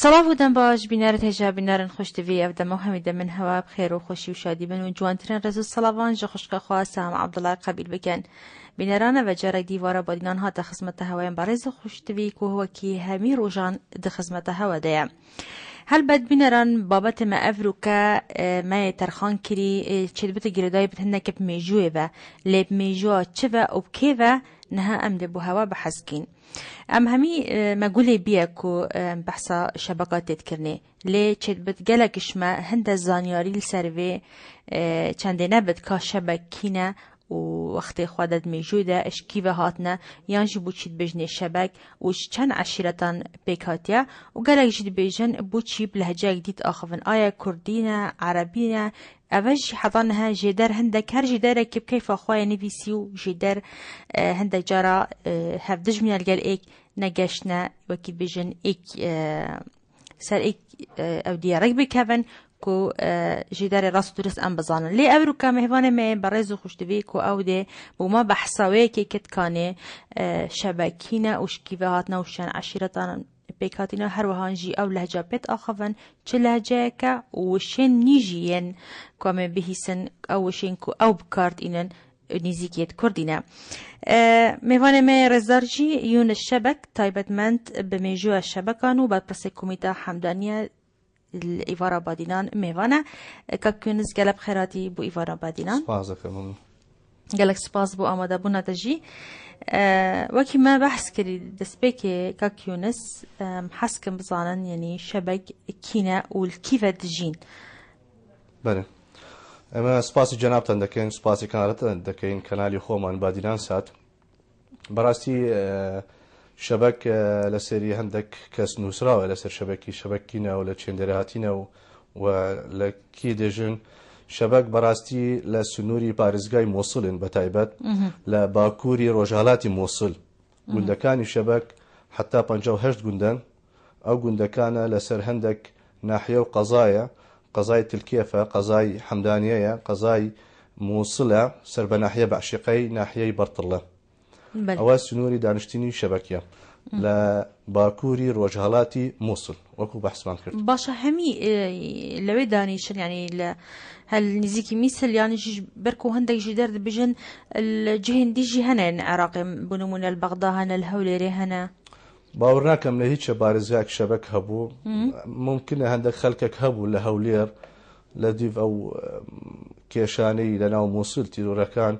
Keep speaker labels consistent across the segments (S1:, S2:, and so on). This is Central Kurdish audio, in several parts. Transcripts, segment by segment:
S1: سلاف و دەم باش بینارت هێژا بینارن خۆشتوی ئەو دەمە هەمی دەمن هەوا بخێر و خۆشی و شادی بن و جوانترین ڕێز و سەلاڤان ژە خوشکەخوا سام عەبدوڵڵا قەبیل بکەن بینەرانە بە جارێک دیوارە بۆدینان هاتە خزمەتە هەوایان بەڕێز و خۆشتوی کوهوەکی هەمی ڕۆژان دخزمەتە هەوەدەیە هەلبەت بینەران بابەتمە ئەڤروکە مای تەرخان کری چێت بتە گیرەدای بتهەنەکە بمێژوێ بە لێ بمێژوە چ بە ئەو بکێ بە نەها ئەم دێ بۆ هەوا بەحەزکین ئەم هەمی مەگولێ بیە کو بەحسا شەبەکات تێتکردنێ لێ چێت بت گەلێکشمە هەندە زانیاری لەسەر وێ چەندێنە بت کا شەبەکینە و وەختێ خوا دەدمێژوویدا ئەشکیڤە هاتنە یان ژی بۆچی دبێژنێ شەبەک و چەند عەشیرەتان پێک هاتیە و گەلێک ژی دبێژن بۆچی بلهجەیەک دیت ئاخڤن ئایا کوردینە عەرەبینە ئەڤەش حەضانها ژێدەر هەندێک هەر ژێدەرێکی بکەیفە خوایە نویسی و ژێدەر هەندێک جارا هەفدژمیان لەگەل ئێک نەگەشتنە وەکی بێژن ئێک سەر ئێک ئەو دیارێک بکەون کو جدار راست درست ام بزانن لی او رو که مهوانه می برای زو خوشتوی کو او ده بوما بحثاوی که کت کانه شبکینه اوشکی و هاتنا وشان عشیرتان پیکاتینا هر وهانجی او لهجه بیت آخوان چه لهجه که وشین نیجین کام بهیسن او وشین کو او بکارت اینن نزیکیت کردینه میوانه می رزارجی یون الشبک تایبتمند بمیجو الشبکانو بعد پس کمیته حمدانیه ایوارا بادینان میوانه کاکونز گلب خیراتی بو ایوارا بادینان
S2: سپاس دکم
S1: گلک سپاس بو آماده بونا تجی وکی ما بحث کردی دسته که کاکونز حس کم بزانن یعنی شبک کینه و کیف دجین
S2: بله اما سپاسی جنابتان دکین سپاسی کنارتان دکین کانالی خومان بادینان سات براستی شبك لسري هندك كاس نوسرا ولا سر شبكينا ولا تشندراتينا ولا كيدجن شبك براستي لسنوري بارزغاي موصل بتايبات لباكوري رجالاتي موصل غندكان شبك حتى 58 غندان او غندكان لسر هندك ناحيه وقضايا قضايا الكيفه قضايا حمدانيه قضايا موصله سر بناحيه بعشقي ناحيه برطله ئەوە سنووری دانیشتنی شەبەکیە لە باکووری ڕۆژهەڵاتی مووسڵ وەکو بەحسمان کرد
S1: باشە هەمی لەوێ دانیشن ینی لە هەل نزیکی میسل یانیش بەرک و هەندێکژی دەردبژن جهێندیژی هەنێن عێراقی بنمونە البەغدا هەنە لە هەولێرێ هەنە
S2: باوەڕ ناکەم لە هیچ بارزگاک شەبەک هەبوو ممکنە هەندێک خەڵکێک هەبوو لە هەولێر لە دیڤ ئەو کێشانەی لەناو مووسڵ تیرۆرەکان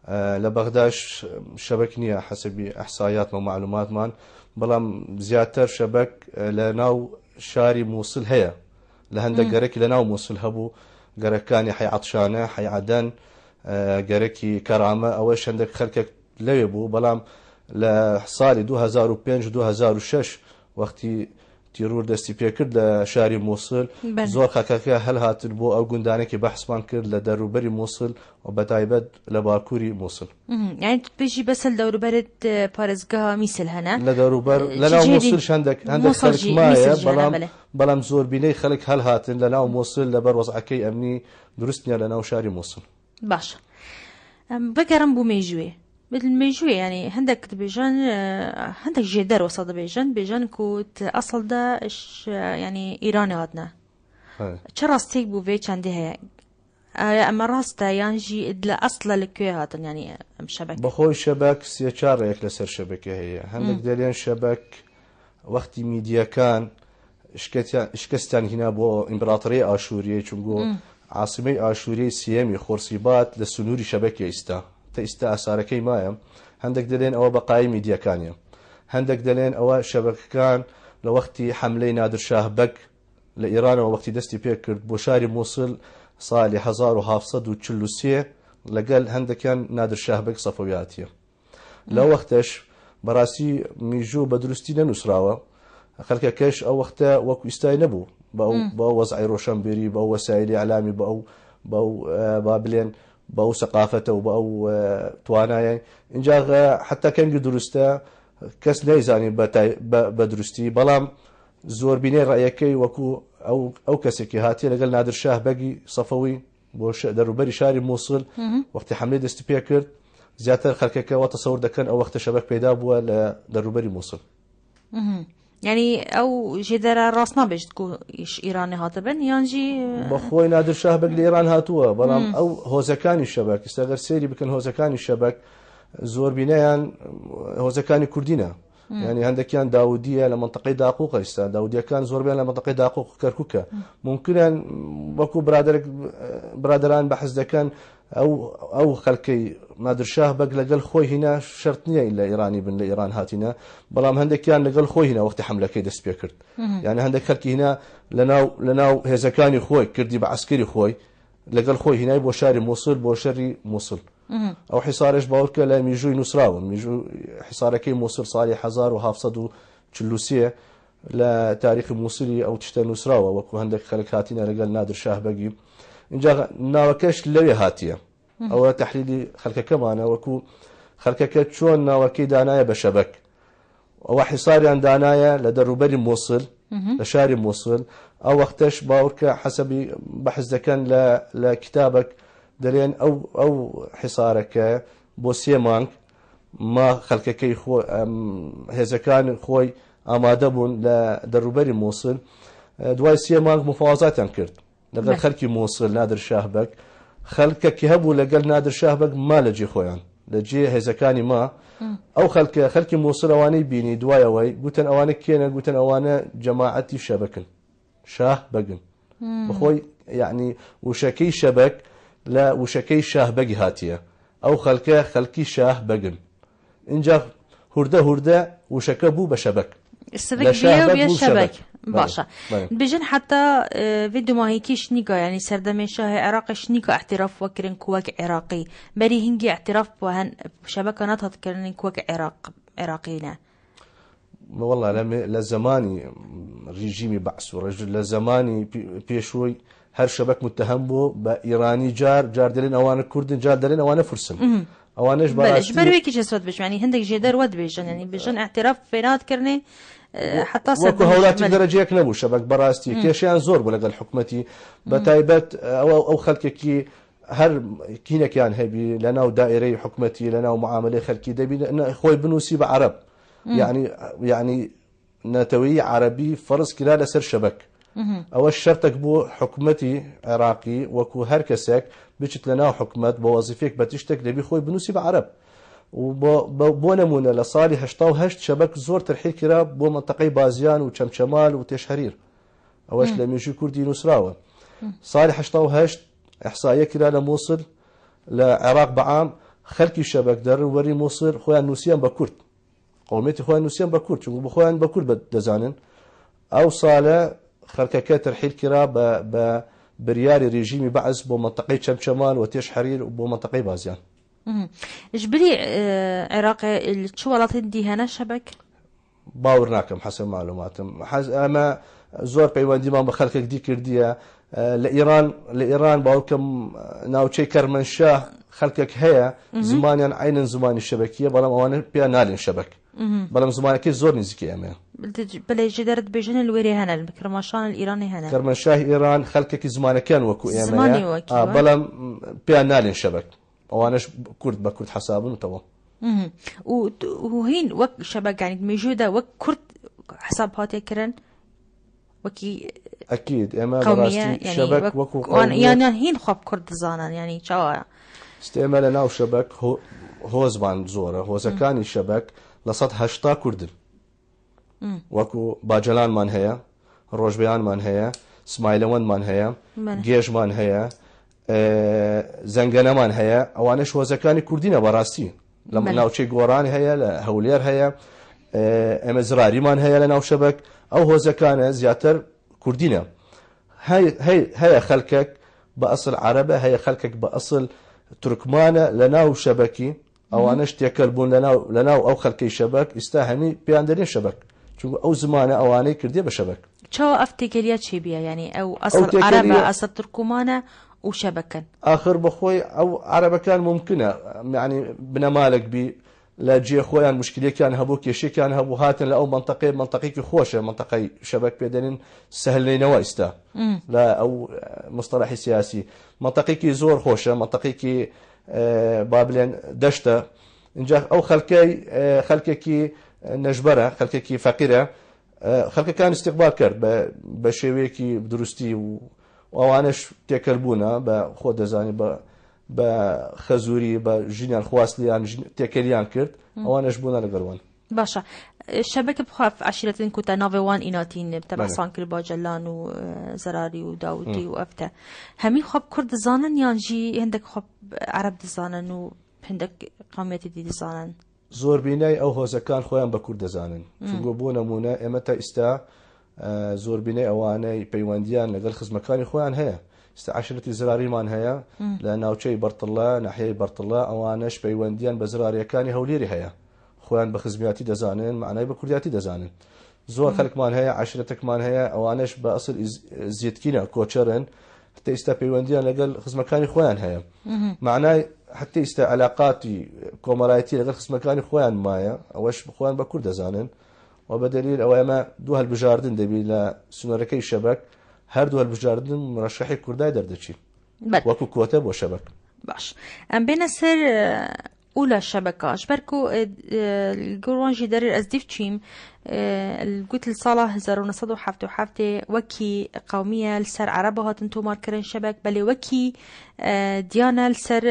S2: لبغداش شبكنية حسب إحصائياتنا ومعلوماتنا بلام زياتر شبك لناو شاري موصل هي لهندا جرك لناو موصل هبو جركاني حي عطشانة حي عدن جركي كرامة أوش عندك خلك ليبو بلام لحصالي 2005 2006 وقتي تيرور دستي بيكرد لشاري موصل زور خاكاكا هل هاتن بو او گوندانێکی بەحسمان کرد لە دەروبەری مووسڵ و بەتایبەت لە باکووری مووسڵ
S1: یعنی بێژی بەسەر دەوروبەرت پارێزگا میسل هەنە
S2: لە دەوروبەر لەناو مووسڵ هەندێک خەڵک مایە بەڵام زۆربینەی خەڵک هەل هاتن لەناو مووسڵ لەبەر وەزعەکەی ئەمنی دروست نییە لەناو شاری مووسڵ
S1: باشە بەگەڕم بۆ مێژوێ الميجوي يعني هندك بيجان هندك جدار وصل بيجان كوت أصل ده إيش يعني إيراني عدنا شو راستيك بوفي عندها أما راسته ينجي إدلا أصلا لكوهات يعني شبكة
S2: بخوي شبك سيشار يك لسر شبكة هي هندك دليل شبك وقت ميديا كان إشكستان هنا بو إمبراطورية آشورية چونگو عاصمة آشورية سيامي خورسيبات لسنوري شبكة استا أساركي مايم هندك دلين أو بقاي ميديا كانيا هندك دلين أو شبكان لوقتي حملي نادر شاه بك لإيران ووقتي دستي بيكر بوشاري موصل صالي 1943 لقال هندك كان نادر شاه بك صفوياتيا لو وقتش براسي ميجو بدرستي نسراوه خلك كاش أو وقتا وكو استاي نبو باو وضعي روشنبيري باو وسائل إعلامي باو بابلين باو ثقافته وباو تواناي انجا حتى كان درسته كس نيزاني بدرستي بلام زور بيني رايكي وكو او كسكي هاتي لقال نادر شاه بقي صفوي بوش دروبري شاري موصل وقت حمله دستبيكر زياتر خلكك وتصور دكان او وقت شبك بيدا بو دروبري موصل
S1: يعني او جدار راسنا باش تكون ايراني هاتبن يانجي
S2: بخوي نادر شاه بق لإيران هاتووە بەڵام ئەو هۆزەکانی شەبەک ئێستاگەر سێری بکەن هۆزەکانی شەبەک زۆر بینەیان هۆزەکانی کوردینە يعني هەندێکیان داودیە لە منطقەی داقووقە ئێستا داودیەکان زۆربیان لە منطقەی داقووق و کەرکووکە ممکنیان وەکو برادران بەحەز دەکەن ئەو خەڵکەی نادر شاه بەگ لەگەڵ خۆی هینا شەرت نییە لە ئیرانی بن لە ئیران هاتینە بەڵام هەندێکیان لەگەڵ خۆی هینا وەختی حملەکەی دەست پێ کرد يعني هەندێک خەڵکی هینا لەناو هێزەکانی خۆی کردی بە عسکری خۆی لەگەڵ خۆی هینای بۆ شاری مووسڵ بۆ شەری مووسڵ ئەو حیسارش باوکە لە میژووی نووسراون میژوو حیسارەکەی مووسڵ ساڵی 1743 لە تاریخی مووسڵی ئەو تشتە نووسراوە وەکو هەندێک خەڵک هاتینە لەگەڵ نادر شاه بەگی اینجا ناوەکەش لەوێ هاتیە ئەوە تحلیلی خەڵکەکەمانە وەکو خەڵکەکە چۆن ناوەکەی دانایە بە شەبەک ئەوە حیساریان دانایە لە دەروبەری مووسڵ لە شاری مووسڵ ئەو وەختەش باوکە حەسەبی بەحث دەکەن لە کتابێک دەڵێن ئەو حیسارەکە بۆ 3 مانگ ما خەڵکەکەی هێزەکان خۆی ئامادە بوون لە دەروبەری مووسڵ دوای 3 مانگ مفاوازاتیان کرد لەگەڵ خەڵکی مووسڵ نادر شاه بەگ خەڵکێکی هەبوو لەگەڵ نادر شاه بەگ ما لە جێ خۆیان لە جێ هێزەکانی ما ئەو خەڵکی مووسڵ ئەوانەی بینی دوایەوەی گوتن ئەوانە کێنە گوتن ئەوانە جەماعەتی شەبەکن شاه بەگن بخۆی یعنی وشەکەی شەبەک لە وشەکەی شاه بەگی هاتیە ئەو خەڵکی شاه بەگن اینجا هوردە وشەکە بوو بە شەبەک
S1: شبك باشا بيجن حتى فيديو ما هيكيش نيكا يعني سردمي شاه عراقي نيكا اعتراف وكرن كواك عراقي بري هنجي اعتراف بوهن شبكة نطهت كرن كواك عراقينا
S2: والله لزماني ريجيمي بعث ورجل لزماني بيشوي هر شبك متهم بو بإيراني جار دلين أوان كردن جار دلين أوان فرسن أوانش
S1: بلاش برويكي جسود بش يعني هندك جدار ود بيجن يعني بيجن اعتراف فينات كرني حتى
S2: وەکو هەوڵاتی دەرەجەیەک نەبوو شەبەک بەڕاستی کێشیان زۆر بوو لەگەڵ حکومەتی بەتایبەت ئەو خەڵکێکی هەر کینێکیان هەبی لەناو دائیرەی حکومەتی لەناو معاملەی خەڵکی دەبی خۆی بنووسی بە عەرەب یعنی نەتەوەیی عەرەبی فەرز کرا لەسەر شەبەک ئەوە شەرتێک بۆ حکومەتی عێراقی وەکو هەر کەسێک بچیت لەناو حکومەت بە وەزیفەیەک بە تشتێک دەبی خۆی بنووسی بە عەرەب بۆ نمونە لە ساڵی 1970 شەبەک زۆر تەرحیل کرا بۆ منطقەی بازیان و چەمچەمال و تێشهەریر ئەوەش لە مێژووی کوردی نووسراوە ساڵی 1970 ئەحسایە کرا لە مووسڵ لە عێراق بەعام خەڵکی شەبەک دەروبەری مووسڵ خۆیان نووسیان بە کورد قومێتی خۆیان نووسیان بە کورد چونکە بخۆیان بە کورد دەزانن ئەو ساڵە خەڵکەکە تەرحیل کرا بە بریاری ڕێژیمی بەعز بۆ منطقەی چەمچەمال و تێشهەریر و بۆ منطقەی بازیان
S1: جبري عراقي شو وڵاتی دی هەنە شەبەک
S2: باور ناکەم حەسب معلوماتم ئەمە زۆر پەیوەندیمان بە خەڵکێک دی کردیە لە ئیران باوکەم ناوچەی کەرمەنشاه خەڵکێک هەیە زمانیان عینەن زمانی شەبەکیە بەڵام ئەوانە پێیان نالێن شەبەک بەڵام زمانەکەی زۆر نزیکی ئەمە
S1: بەڵێ جدەرت بێژنە لێرێ هەنە کەرمەنشاه ئیرانی هەنە
S2: کەرمەنشاه ئیران خەڵکێکی زمانەکەیان وەکو ئێمەیە بەڵام پێیان نالێن شەبەک ئەوانش کورد بە کورد حسابنەوە
S1: وهین وەک شەبەک يعني مێژوودا وەک کورد حساب هاتێکردن وەکی
S2: ئەکید ئێمە شەبەک وەکو
S1: یان هین خواب کورد دەزانن يعني چاوایە
S2: ئێمە لە ناو شەبەک هۆزمان زۆرە هۆزەکانی شەبەک لە 180 کوردن وەکو باجەلانمان هەیە ڕۆژبەیانمان هەیە سمایلەوەندمان هەیە گێژمان هەیە زەنگەنەمان هەیە ئەوانش هۆزەکانی کوردینە بەڕاستی لە ناوچەی گۆڕان هەیە لە هەولێر هەیە ئێمە زراریمان هەیە لە ناو شەبەک ئەو هۆزەکانە زیاتر کوردینە هەیە خەڵکێک بە ئەسڵ عەرەبە هەیە خەڵکێک بە ئەسڵ تورکمانە لە ناو شەبەکی ئەوانش تێکەل بوون لەناو ئەو خەڵکەی شەبەک ئێستا هەمی پێیان دەرێن شەبەک چونکە ئەو زمانە ئەوانەی کردێ بە شەبەک
S1: چاوە ئەف تێکەلیە چی بیە يعني ئەو ئەسڵ عەرەبە ئەسڵ تورکمانە وشبكا
S2: آخر بخوي أو عربة كان ممكنة يعني بنمالك بي لا جي خويان مشكلة كان هبو كيشي كان هبو هاتن لأو منطقي خوشة منطقي شبك بيدن سهل لينا وايستا لا أو مصطلح سياسي منطقي كي زور خوشة منطقي كي بابلين دشتا إنجا أو خلكي كي نجبرة خلكي كي فقيرة خەڵکەکان استقبال کرد بە شێوەیەکی دروستی و ئەوانش تێکەلبوونە بە خۆ دەزانی بە خەزوری بە ژینیان خواستیان تێکەلیان کرد ئەوانش بوونە لەگەڵوان.
S1: باشە شەبەکە بخواف عشیرەتن کوتە ناوێوان ئیناتین تەبەسان کرد با جەلان و زەراری و داوودی و ئەفتە هەمی خواب کورد دەزانن یانجی هەندێک خواب عەرەب دەزانن و هەندێک قومیەتی دی دەزانن؟
S2: زۆربینەی ئەو هۆزەکان خۆیان بە کورد دەزانن چونکە بۆ نەمونە ئێمە تا ئێستا زۆربینەی ئەوانەی پەیوەندیان لەگەڵ خزمەکانی خۆیان هەیە. ئێستا عشرەتی زراریمان هەیە لە ناوچەی بەرتڵە ناحیەی بەرتڵە ئەوانەش پەیوەندیان بە زراریەکانی هەولێری هەیە خۆیان بە خزمیاتی دەزانن معنای بە کوردیاتی دەزانن. زۆر خەڵکمان هەیە عشرەتێکمان هەیە ئەوانش بە ئەسڵ زیێتکینە کۆچەرن حتى ئێستا پەیوەندیان لەگەڵ خزمەکانی خۆیان هەیە معنای حتى ئێستا علاقاتی کۆمەڵایەتی لەگەڵ خزمەکانی خۆیان مایە ئەوەش خۆیان بە کورد دەزانن و بەدەلیل ئەوە ئێمە دوو هەڵبژاردن دەبێت لە سنوورەکەی شەبەک هەردوو هەڵبژاردن مڕەشەحی کوردای دەردەچین وەکو کۆتە بۆ شەبەک.
S1: باش ئەم بێنە سەر أولى شبكة شبركو الجورانجي داري أزديف تشيم قلت الصلاة 1957 وكي قومية لسر عربها تنتو ماركرين شبك بلي وكي ديانا لسر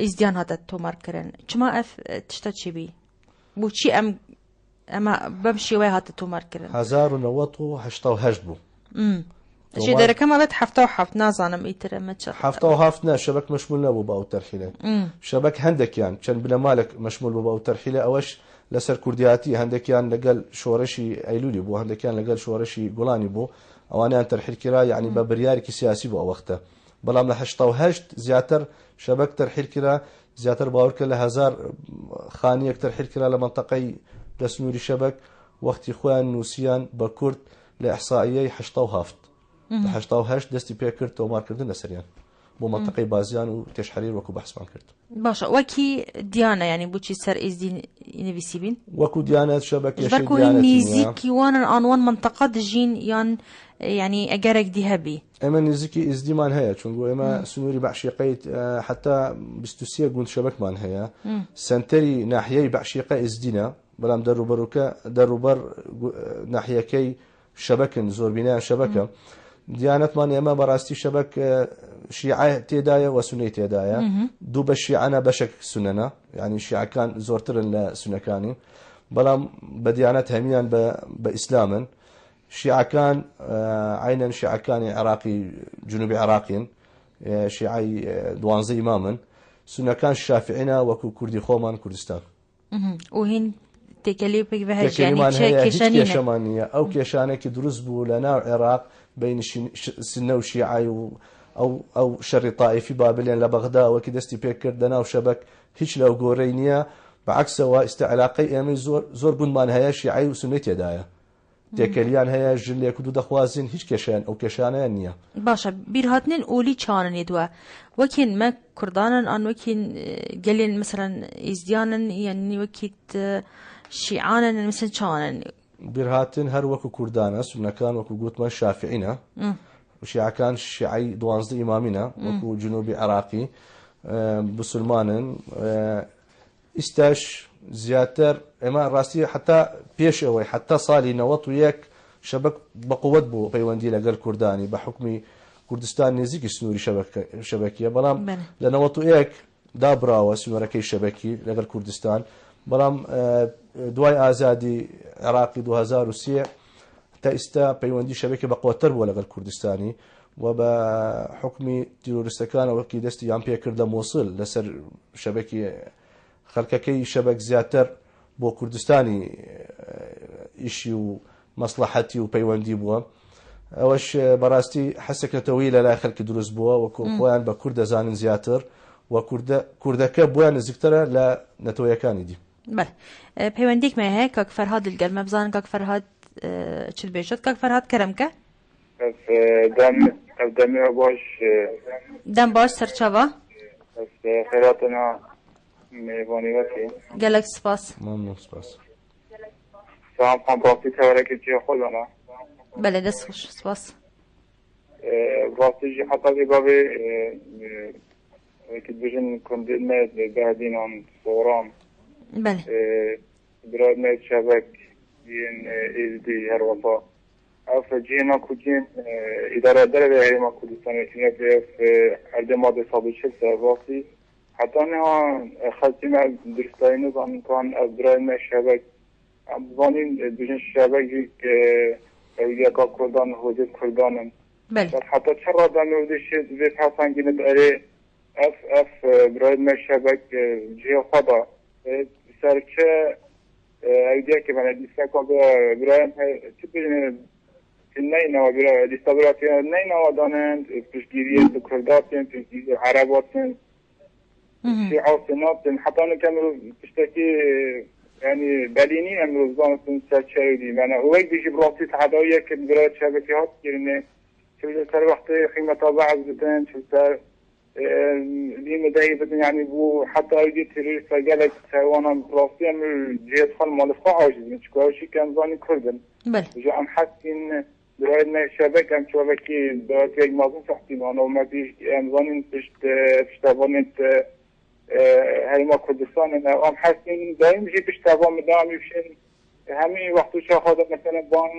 S1: إزديان هذا تنتو ماركرين كما أف تشتاتشي بي بوشي أما بمشي ويا هذا تنتو ماركرين
S2: 1988 بو
S1: شي داره كمالت حفته وحفت نازانم ايتر اما تشرح
S2: حفته وحفتنا شبك مشمول نبو باو ترحيله شبك هندكيان كان بلا مالك مشمول باو ترحيله اوش لسر كردياتي هندكيان لقال شورشي ايلولي بو هندكيان لقال شورشي قولاني بو اواني ترحيل كرا يعني ببريارك سياسي بو وقته بلا من حشته وهشت زياتر شبك ترحيل كرا زياتر باورك ل 1000 خانيه ترحيل كرا لمنطقه دسنوري شبك وقت اخوان نوسيان بكرد لاحصائيه حشته وهفت حشتا و هشت دەستی پێ کرد تۆمارکردن لەسەریان بۆ مەنتەقەی بازیان و تێشحەریر وەکو بەحسمان کرد.
S1: باشە وەکی دیانە ینی بچی سەر ئیزدی نویسی بین
S2: وەکو دیانەت شەبەکەشەی
S1: نزیکی وانن ئانوان منتەقە دژین یان ینی ئەگەرێک دی هەبی
S2: ئێمە نزیکی ئیزدیمان هەیە چونگۆ ئێمە سنووری بەعشیقەی حتا 23 گوند شەبەکمان هەیە سنتەری ناحیەی بەعشیقە ئیزدینە بەڵام دەروبەر ناحیەکەی شەبەکن زۆربینیان شەبەکە دیانەتمان ئێمە بەڕاستی شەبەک شیعە تێدایە و سونەی تێدایە دوو بە شیعەنە بەشێک سونەنە یعنی شیعەکان زۆرترن لە سونەکانی بەڵام بە دیانەت هەمیان بە ئیسلامن شیعەکان عینەن شیعەکانی عێراقی جنوبی عێراقین شیعەی 12 ئیمامن سونەکان شافعینە وەکو کوردی خۆمان کوردستان
S1: و هین تێکەلی پێک
S2: کێشەمانە ئەو کێشانێکی دروست بوو لە ناو عێراق بین سنە و شیعای و ئەو شەڕی تائیفی بابلێن لە بەغدا وەکی دەستی پێ کرد لە ناو شەبەک هیچ لەو گۆرەی نییە بەعکسەوە ئیستعلاقەی ئێمە زۆر گوندمان هەیە شیعای و سونەی تێدایە تێکەلیان هەیە ژلێک و دوو دەخوازین هیچ کێشیان ئەو کێشانەیان نییە.
S1: باشە بیرهاتنین ئۆلی چانن دووە وەکین مە کوردانن ئان وەکین گەلێن مثلەن ئیزدیانن یعنی وەکیت شیعانن مثل چانن
S2: بیرهاتن هەر وەکو کوردانە سونەکان وەکو گوتمان شافعینە شیعەکان شیعەی 12 ئیمامینە وەکو جنوبی عێراقی بسلمانن ئیستاش زیاتر ئێمە ڕاستی حتا پێشەوەی حتا ساڵی 91 شەبەک بەقووەت بوو پەیوەندی لەگەڵ کوردانی بە حکمی کوردستان نزیکی سنووری شەبەکیە بەڵام لە 91 دابراوە سنوورەکەی شەبەکی لەگەڵ کوردستان بەڵام دوای ئازادی عێراقی 2003 تا ئێستا پەیوەندی شەبەکی بەقووەتر بووە لەگەڵ کوردستانی و بە حکمی تیرۆریستەکانەوەکی دەستی یان پێکرد لە مۆسڵ لەسەر شەبەکی خەڵکەکەی شەبەک زیاتر بۆ کوردستانی ئیشی و مەسلحەتی و پەیوەندی بووە ئەوەش بەڕاستی حەسێکەتەوەی لە لای خەڵکی دروست بووە و خۆیان بە کورد دەزانن زیاتر و کوردەکە بۆیان نزیکترە لە نەتەوەیەکانی دی.
S1: پەیوەندێکمان هەیە کاک فەرهاد دڵگەرمە بزانن کاک فەرهاد چ بێژێت کاک فەرهاد کەرەمکە
S3: دەمی باش
S1: دەم باش سەرچاوە
S3: خێراتنا میوانی وەکی
S1: gelek spas.
S2: ممنون سپاس.
S3: سلام پاپی تورکی چی خودمه.
S1: بله دست خوش سپاس.
S3: وقتی جی حتی بابی که بجن کندید مید بعدین آن فورام.
S1: بله.
S3: برای مید شبک این ایزدی هر وفا اف جینا کجین اداره داره به ما کردستان که به عرض ماده ثابت شد واقعی حتی نه خاصی از درستای نظام کان از برای مشابه زانین دوشن شبکه که یکا کردان حوزه کردانن
S1: بله
S3: حتی چرا دانودش به پسندین داره اف برای مشابه جه خدا سرچه ایده که من دیستا که برای چه بینه نه نوا برای دیستا برای نه نوا دانند پیشگیری کرداتن پیشگیری عرباتن شیعاتن حتی نکمل پشتکی يعني باليني امروز زانستون سرچاوی من اوی بیشی براتی تعدایه که برای شبکه‌ها گیرنه چه سر وقت قیمت بعض بدن چه سر لیم دایی بدن يعني بو حتی ایدی تروریست گلک تایوانا براتی امروز جهت خال مالفقا عاجزین چکاوشی که زانی کردن
S1: بله
S3: جا ام حسین برای شبکه هم شبکی براتی یک مازن سحتیم آنو ما بیش امزانین پشتوانیت هی ما کردستان ام حسین دایم جی پشتوان مدام میشین همین وقتو چه خواهد مثلا بان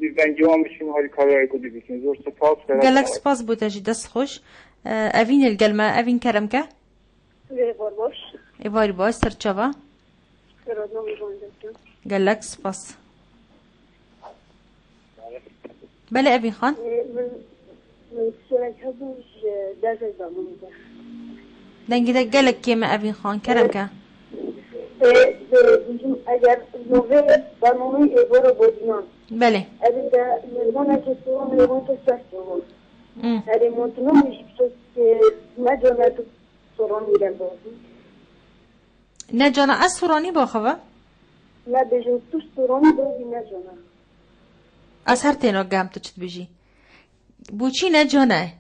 S3: دیزنگی هم بشین هاری کاری کردی بشین زور سپاس
S1: گلک سپاس بوده جی دست خوش اوین الگلمه اوین کرم که ایواری باش سرچاوا گلک سپاس بله اوین خان دنگی ده گلک کیمه اوین خان کرم که
S4: اگر نوه برنامه ایوارو بودیان
S1: بله
S4: اگر نرمانه که تو نرمان تو سرسه بود اگر منطنو میشی که نجانه تو سران میرن بودی
S1: نجانه از سرانی باخوه؟
S4: نه بجن تو سرانی بودی نجانه
S1: از هر تینو گم تو چت بجی بوچی نجانه؟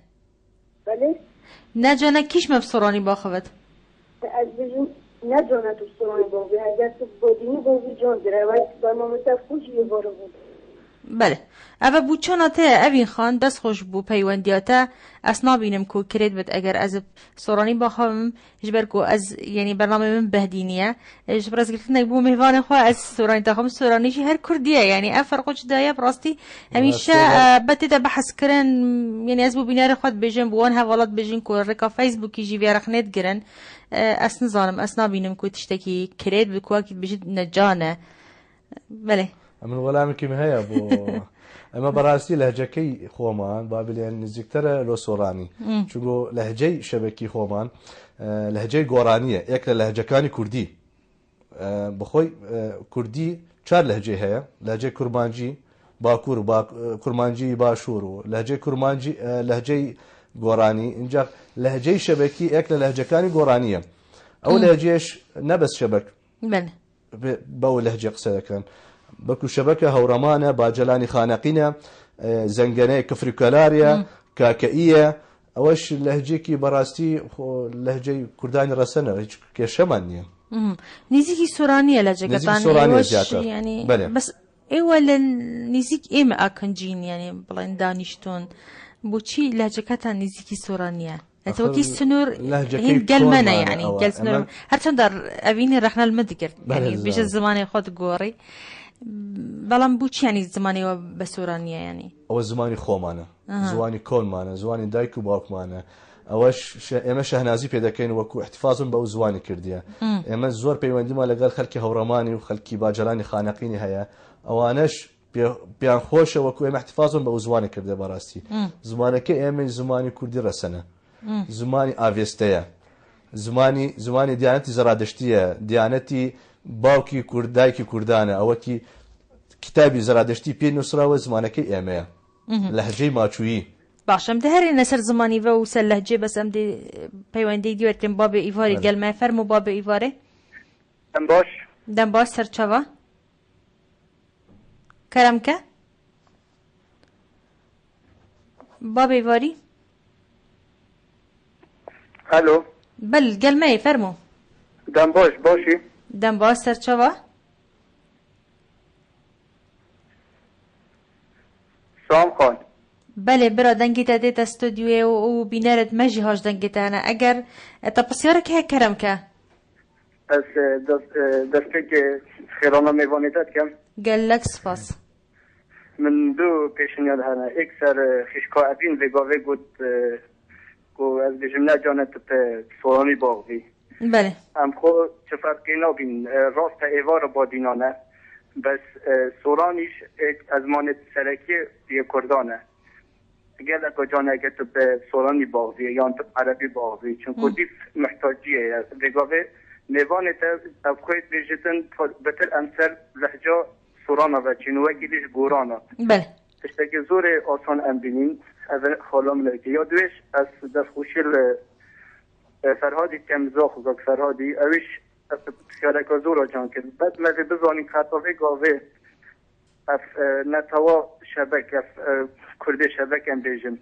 S4: بله
S1: نجانه کیش مفسرانی باخوه؟
S4: از بجن نجانه تو سرانی بودی اگر تو بودینی بودی جان داره ولی برنامه تا خوش ایوارو بود
S1: بله اوه بوچاناته اوین خان دست خوش بو پیوندیاته اسنا بینم کو کرید بد اگر از سورانی باخم جبر کو از یعنی برنامه من بهدینیه جبر از گفتن بو مهوان خو از سورانی تاخم سورانی شي هر کردیه یعنی افرقش دایا براستي همیشه بتدا بحث کرن یعنی از بو بینار خود بجن بوان حوالات بجن کو رکا فیسبوکی جی ورخنت گرن اسن ظالم اسنا بینم کو تشتکی کرید بکو کی بجد نجانه بله
S2: من ولا مكيم هيا بو اما براسي لهجكي خومان بابليان نزيكتره لو سوراني چونگو لهجي شبكي خومان لهجي غورانيه يك لهجكاني كردي بخوي كردي چار لهجه هيا لهجه كرمانجي باكور كرمانجي باشور لهجه كرمانجي لهجي غوراني انجا لهجي شبكي يك لهجكاني غورانيه او لهجيش نبس شبك
S1: بله
S2: بو لهجه قصه كان بكو شبكة هورمانة باجلاني خانقينة زنجانية كفريكالاريا كاكائية اوش لهجيكي براستي لهجي كرداني رسنة كشمانية
S1: نزيكي سورانية لهجة
S2: سورانية زيادة
S1: يعني
S2: بله.
S1: بس ولا نزيك ما أكنجين يعني بلان دانشتون بوشي لهجة كتا نزيكي سورانية توكي السنور هين قلمنا يعني قل سنور هرچند در أبيني رحنا المدقر يعني بيش الزمان خود قوري بلان بوچ يعني زماني وبسورانية يعني
S2: او زماني خومانه زواني كولمانه زواني دايكو باوكمانه اوش اما شهنازي پیدا كاين وكو احتفاظ بو زواني كرديه اما زور بيوندي ما لقال خلكي هورماني وخلكي باجراني خانقيني هيا اوانش بيان خوشه وكو اما احتفاظ بو زواني كرديه براستي زمانك اما زماني كردي رسنه زماني افيستيا زماني ديانتي زرادشتيه ديانتي باوکی کردایکی کردانه اوکی کتابی زرادشتی پی نصراوه زمانکی ایمه لهجه ماچویی
S1: باشم ده هر نصر زمانی و وسل لهجه بس ام دی پیوندی دیوتیم باب ایواری گل ما فرمو باب ایواره دم باش سرچوا کرم که باب ایواری
S3: الو
S1: بل گل ما فرمو
S3: دم باشی
S1: دم باش سرچوا
S3: سلام خان
S1: بله برا دنگی تا دیت استودیوی و بینارد مجی هاش دنگی تا انا اگر تا پسیاره که کرم که
S3: از دسته که خیرانا میوانیدت کم
S1: قال لك سپاس.
S5: من دو پیشنهاد هنه اکثر خشکا ابین وگاوه گود کو از بجمله جانت به سورانی باغوی.
S1: بله.
S5: ام خو چه فرقی نبین راست ایوار با دینانه بس سورانیش از مانت سرکی یه کردانه. گله که جانه که تو به سورانی باغوی یا عربی باغوی چون کدیف محتاجیه وگاوه نوانت از خواهد بیجتن بتر امسر لحجه سورانا و چینوه گیلیش گورانا.
S1: بله.
S5: تشتاق زور آسان ام بینیم اول خالم لگه یا دویش از دستخوشی فرهادی کمزاخ زاک فرهادی اویش از خیالک زور جان کرد بعد مزه بزانی خطاوه گاوه اف نتوا شبک اف کرده شبک ام بیجم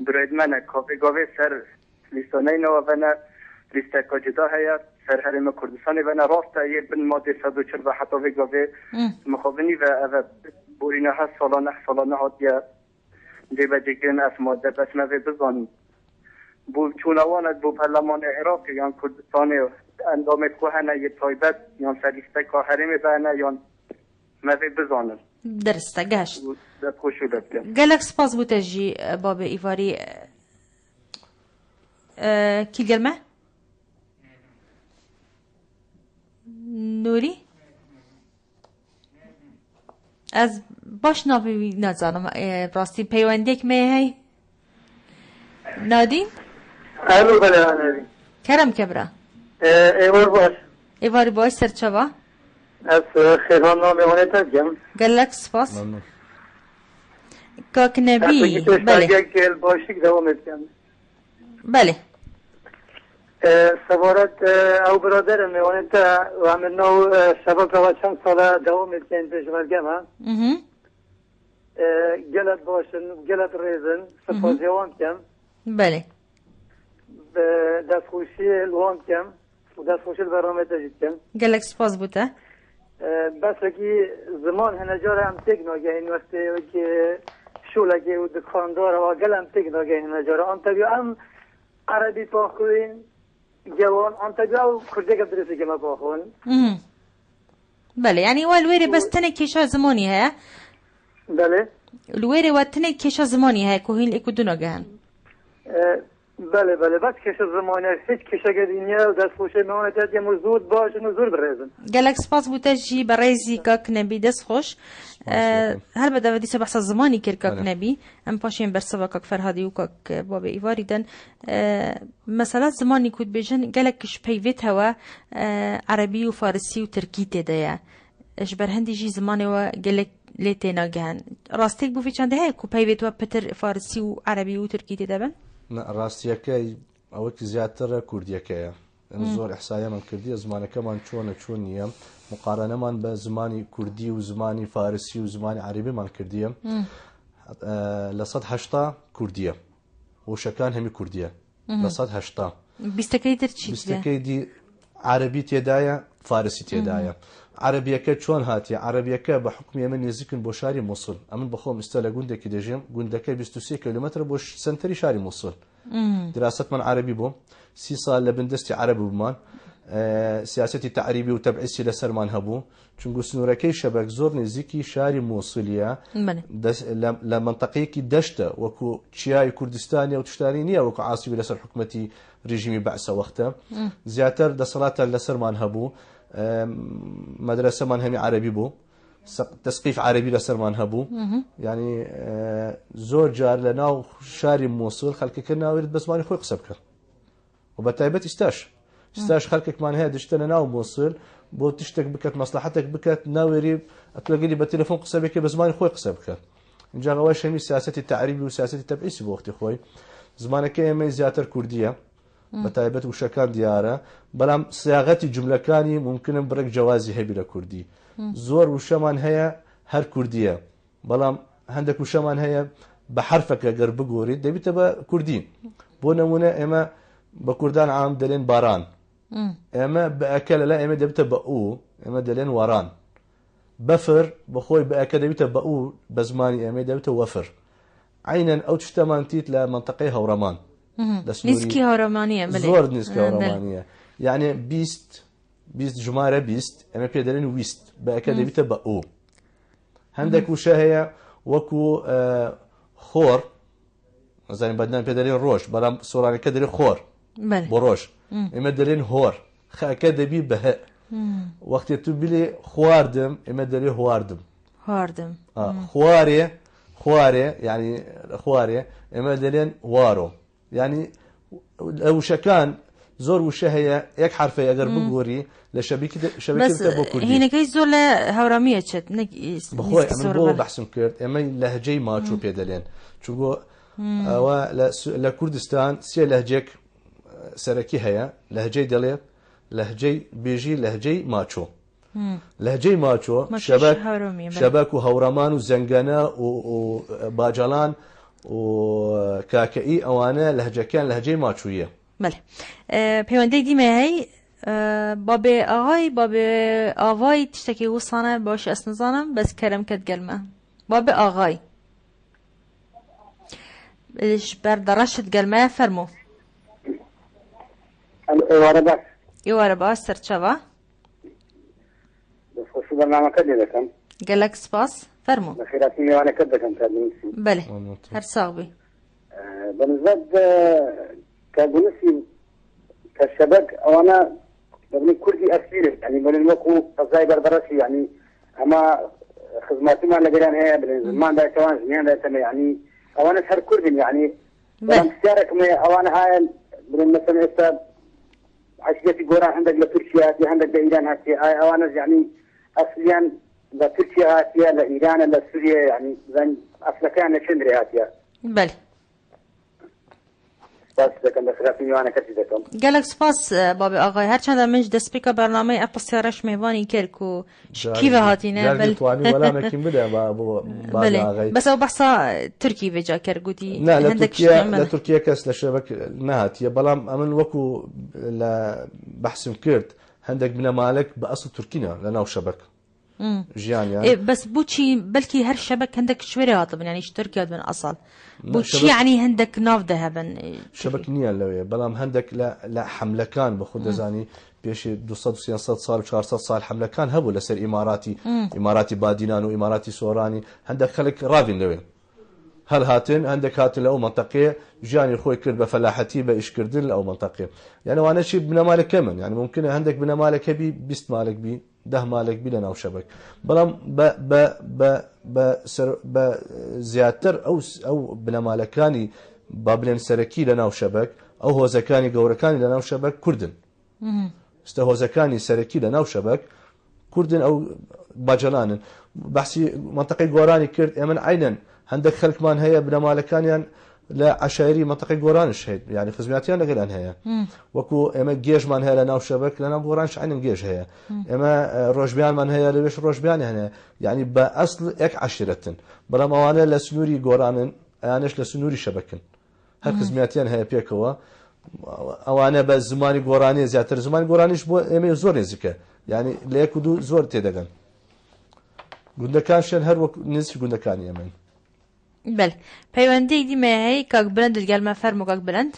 S5: برید منه کافه گاوه سر لیستانه نوا و نه لیسته کاجدا هیاد سر حرم کردستانی و نه راسته یه بن ماده 140 و حتاوه گاوه مخابنی و او بورینه ها سالانه ها دیا دیبه جگرین اف ماده بس مزه بزانی بو چونوانت بو پرلمان عراق یا کردستانی اندام کوهنه یه تایبت یا سلیسته که حرم بانه یا مزه بزانن
S1: درسته گشت
S5: خوشو دبکن
S1: قال لك سپاس بو تجي باب إيفاري كي القلمة نوري از باش ناوی نزانم راستی پیوندیک می هی نادین
S6: الو بله نادین
S1: کرم کبرا
S6: ایوار باش
S1: ایواری باش سرچوا
S6: از خیران نامیونه تجم
S1: قال لك سپاس كاك نبي
S6: بله باشی دوام اتکن
S1: بله
S6: سوارت او برادر میوانه تا و همین نو شبکه و چند ساله دوام اتکن پیشمرگم ها گلت باشن گلت ریزن سپاسی وان کم
S1: بله
S6: دستخوشی الوان کم و دستخوشی البرنامه تجید کم
S1: قال لك سپاس بوده
S6: بس که زمان هنجار هم تک ناگه این وقتی که شولگی و دکاندار و گلم تک ناگه هنجار آن تبیو هم عربی پاخوین جوان آن تبیو کرده که درستی که ما پاخون
S1: بله يعني والويري بس تنك كيشا زماني ها
S6: بله
S1: الويري وتنك كيشا زماني ها كوهين اكو دو ناگهان
S6: بله بله بس کشا زمانه هیچ کشا گدینیه و دست خوشه میانه تد یه مزود باش و زور برزن
S1: قالك سپاس بوتاجي بريزي كاك نبي دس خوش هل بدا ودي سبع زماني كير كاك نبي ام باشين برسوا كاك فرهادي وكاك بابا ايواري دن مثلا زماني كود بيجن قالك كش بيفيت هوا عربي وفارسي وتركي تدايا اش برهندي جي زماني وقالك ليتينا جان راستيك بو في چنده هي كو بيفيت وبتر فارسي وعربي وتركي تدابن
S2: ڕاستیەکەی ئەوەی زیاترە کوردیەکەیە زۆر ئەحسایە من کردی زمانەکەمان چۆن نییە مقارنەمان بە زمانی کوردی و زمانی فارسی و زمانی عەرەبیمان کردیە لە 180 کوردیە وشەکان هەمی کوردیە لە 180 بیستەکەی دی عەرەبی تێدایە فارسی تێدایە عەرەبیەکە چۆن هاتیە عەرەبیەکە بە حکمی ئێمە نێزیکن بۆ شاری مووسڵ ئەمن بەخۆم ئێستا لە گوندێکی دەژێم گوندەکە 23 کیلومتر بۆ سنتەری شاری مووسڵ دراستمان عەرەبی بوو 30 سال لە بندستی عەرەب بوومان سیاسەتی تعریبی و تەبعیسی لەسەرمان هەبوو چونگو سنوورەکەی شەبەک زۆر نێزیکی شاری مووسڵیە لە منتەقەیەکی دەشتە وەکو چیای کوردستانی و تشتانی نییە وەکو عاسیبی لەسەر حکومەتی ریژیمی بەعسە وەختە زیاتر دەسەڵاتە لەسەرمان هەبوو مدرسەمان هەمی عەرەبی بوو تەسقیف عەرەبی لەسەرمان هەبوو یعنی زۆر جار لە ناو شاری مووسڵ خەڵکەکە ناوێت بە زمانی خۆی قسە بکەن و بە تایبەت ئیستاش خەڵکێکمان هەیە دشتە لە ناو مووسڵ بۆ تشتێک بکات مەسلحەتێک بکات ناوێری ئەتوەگەری بە تەلەفۆن قسە بکە بە زمانی خۆی قسە بکات اینجا ئەوە شەمی سیاسەتی تعریبی و سیاسەتی تەبعیسی بۆ وەختی خۆی زمانەکە ئێمە زیاتر کوردیە بە تایبەت وشەکان دیارە بەڵام سیاغەتی جملەکانی ممکنن بڕێک جیازی هەبی لە کوردی زۆر وشەمان هەیە هەر کوردیە بەڵام هەندێک وشەمان هەیە بە حرفەکە گەر بگۆریت دەبیتە بە کوردی بۆ نمونە ئێمە بە کوردان عام دەلێن باران ئێمە بەئەکە لەلا ئێمە دەبیتە بە ئەو ئێمە دەلێن وەران بەفر بەخۆی بەئەکە دەبیتە بە ئەو بە زمانی ئێمە دەبیتە وەفر عینەن ئەو تشتەمان تیت لە منتەقەی هەوڕەمان
S1: نزکی هەوڕەمانیە
S2: زۆر نزکی هەوڕەمانیە یعنی 20 ژمارە 20 ئەمە پێ دەلێن ویست بەئەکە دەبیتە بە ئەو هەندێک وشە هەیە وەکو خۆر زانین بەدنان پێ دەرێن ڕۆژ بەڵام سۆرانەکە دەرێ خۆر بۆ ڕۆژ ئێمە دەرێن هۆر خەکە دەبی بەهە وەختێ تو بلێ خواردم ئێمە دەرێ هواردم خوارێ ینی خوارێ ئێمە دەرێن وارۆ ینی ئەو وشەکان زۆر وشە هەیە یەک حرفە ئەگەر بگۆری لە شەبێکی بۆ کوردی
S1: هینەکەی زۆر لە هەورامیە چێت
S2: بخۆی ئەمە بۆ بەحسم کرد ئێمە لەهجەی ماچوو پێ دەلێن چونگۆ ئەوە لە کوردستان سێ لەهجێک سەرەکی هەیە لەهجەی دەڵێت لەهجەی بێژی لەهجەی ماچۆ لەهجەی ماچۆ شەبەک و هەوڕەمان و زەنگەنە و باجەڵان و کاکەئی ئەوانە لەهجەکان لەهجەی ماچوویە
S1: پەیوەندەی دیمە هەی بابێ ئاغای بابێ ئاوای تشتێکی وسانە باش ئەس نزانم بەس کەرم کەت گەلمە بابێ ئاغای بەردەڕەشت گەلمەیە فەرموو ئێوارە باش سەرچەوە
S7: بەرنامەکە لێ دەکەم
S1: گەلەک سپاس فەرموو
S7: بەخێراتی میوانەکەت دەکەم تا بنووسی
S1: بەێ هەر ساغ بی
S7: بەنسبەت کە بنووسی کە شەبەک ئەوانە دەبنی کوردی ئەسیرن ینی بڵێن وەکو قەزای بەردەڕەشی ینی ئەمە خزمەتیمان لەگەران هەیە بڵێن زمان دایتەوان ژنیان دایتەمە ینی ئەوانە هەر کوردن ینی بەڵام پرسیارێکم هەیە ئەوانە هایە بڵێن مەسەڵەن ئێستا عەشیرەتی گۆران هەندێک لە تورکیا هاتی هەندێک لە ئیران هاتی ئەوانە ینی ئەسلیان لە تورکیا هاتیە لە ئیرانە لە سووریا ینی ئەسلەکان لە چندرێ هاتیە
S1: بەێ گەلک سپاس بابێ ئاغای هەرچەندە منش دەستپێکە بەرنامەی ئە پرسیارەش میێوانی کرد و کیڤە هاتینە بەس ئەو بەسا تورکی بێجا کرد گوتی
S2: لە تورکیا کەس لە شەبەک نهاتیە بەڵام ئەمن وەکو لە بەحسم کرد هەندێک بنەمالک بە ئەسڵ تورکینە لە ناو شەبەک ژیانیان
S1: بەس بچی بەلکی هەر شەبەک هەندێک شوێرە هاتبن ینی تورکیا بن ئەسڵ بچی ینی هەندێک ناو دەهەبن
S2: شەبەک نییە لەوێ بەڵام هەندێک لە حملەکان بە خود دەزانی پێشی 200 سال 400 سال حملەکان هەبوو لەسەر ئیماراتی بادینان و ئیماراتی سۆرانی هەندێک خەڵک ڕاوین لەوێ هەر هاتن هەندێک هاتن لە ئەو منتەقەیە ژیانی خۆی کرد بە فەلاحەتی بە ئیشکردن لە ئەو منتەقەیە یانەوانەشی بنەمالێکە من یعنی ممکنە هەندێک بنەمالێکە بی 20 مالێک بی 10 مالێک بی لە ناو شەبەک بەڵام بە زیاتر ئەو بنەمالەکانی با بڵێن سەرەکی لە ناو شەبەک ئەو هۆزەکانی گەورەکانی لە ناو شەبەک کوردن ستە هۆزەکانی سەرەکی لە ناو شەبەک کوردن ئەو باجەڵانن بەحسی منتەقەی گۆرانی کرد ئێمە عینەن هەندێک خەڵکمان هەیە بنەمالەکانیان لە عەشایری منتەقەی گۆرانش هەیە ینی خزمەتیان لەگەلان هەیە وەکو ئێمە گێژمان هەیە لە ناو شەبەک لە ناو گۆرانش عینەن گێژ هەیە ئێمە ڕۆژبیانمان هەیە لەوێش ڕۆژبیانی هەیە ینی بە ئەسڵ یەک عەشیرەتن بەڵام ئەوانە لە سنووری گۆرانن ئەیانش لە سنووری شەبەکن هەر خزمەتیان هەیە پێکەوە ئەوانە بە زمانی گۆرانی زیاتر زمانی گۆرانیش بۆ ئێمە زۆر نزیکە ینی لە یەک و دوو زۆر تێدەگەن گوندەکانشیان هەر وەک نزیک گوندەکانی ئێمەن
S1: بەێ پەیوەندەی دیمە هەیە کاک بلند گەلمە فەرموو کاک بلند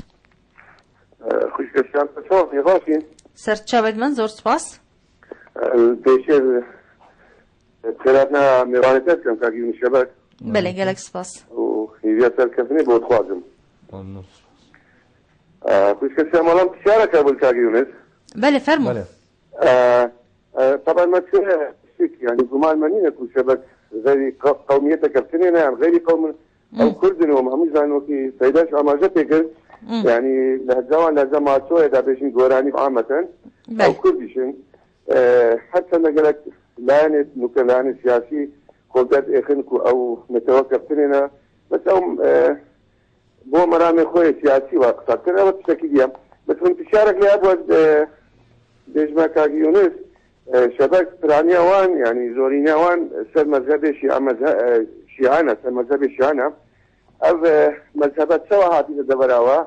S1: سەرچاوێت من زۆر سپاس
S8: پێشێ خێراتنا میوانەکەت کەم کاکی شەبەک
S1: بەێ گەلک سپاس
S8: و هیویا سەرکەوتنی بۆ خوازم خوشکەسیان مەڵام پرسیارەکە بوو کاکی یونس
S1: بەێ فەرموو
S8: طبعا ما يعني گومان منینە کو شەبەک غيري قوميته كابتنين يعني غيري قوم او كردن ومهمش لانه في سيداش اماجته كرد يعني لهجوان لازم عطوه اذا بيشن قوراني عامة او كردشن حتى ما قالك لانت نكلاني سياسي قلتات اخنكو او متوقف تنينا بس او بو مرامي خوي سياسي واقصاد كنا بتشكي ديام بس من تشارك لي ابوز بيجمع كاكي يونس شبك برانيا وان يعني زورينيا وان سر مذهب شيعانا سر مذهب شيعانا او مذهبات سوا هاتي تدبراوا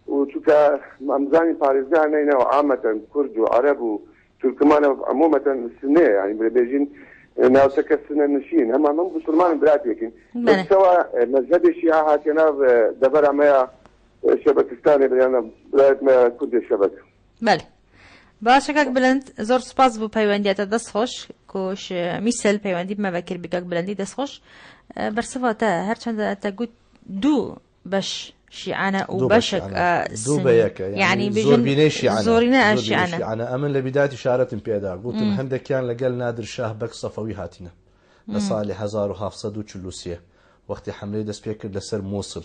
S8: وشوكا ممزاني باريزان هنا وعامة كرد وعرب وتركمان عمومة السنة يعني بيجين ناو تكسنا النشين هم من بسلمان برات لكن سوا مذهب الشيعة هاتينا دبرا ما شبكستاني بليانا بلاد ما كرد الشبك
S1: بله باشە کاک بلند زۆر سپاس بوو پەیوەندیاتە دەست خۆش كوش مثل بيواندي بما بكر بكاك بلندي دسخوش برسفاتا هرچند تقول دو باش شيعانا وبشك
S2: دو بيك
S1: يعني
S2: زور بيني شيعانا
S1: زورنا شيعانا
S2: أمن لبداية إشارة بيدا قلت هندك كان لقال نادر شاه بك صفوي هاتنا لصالح 1743 وقت حملة دس بيكر لسر موصل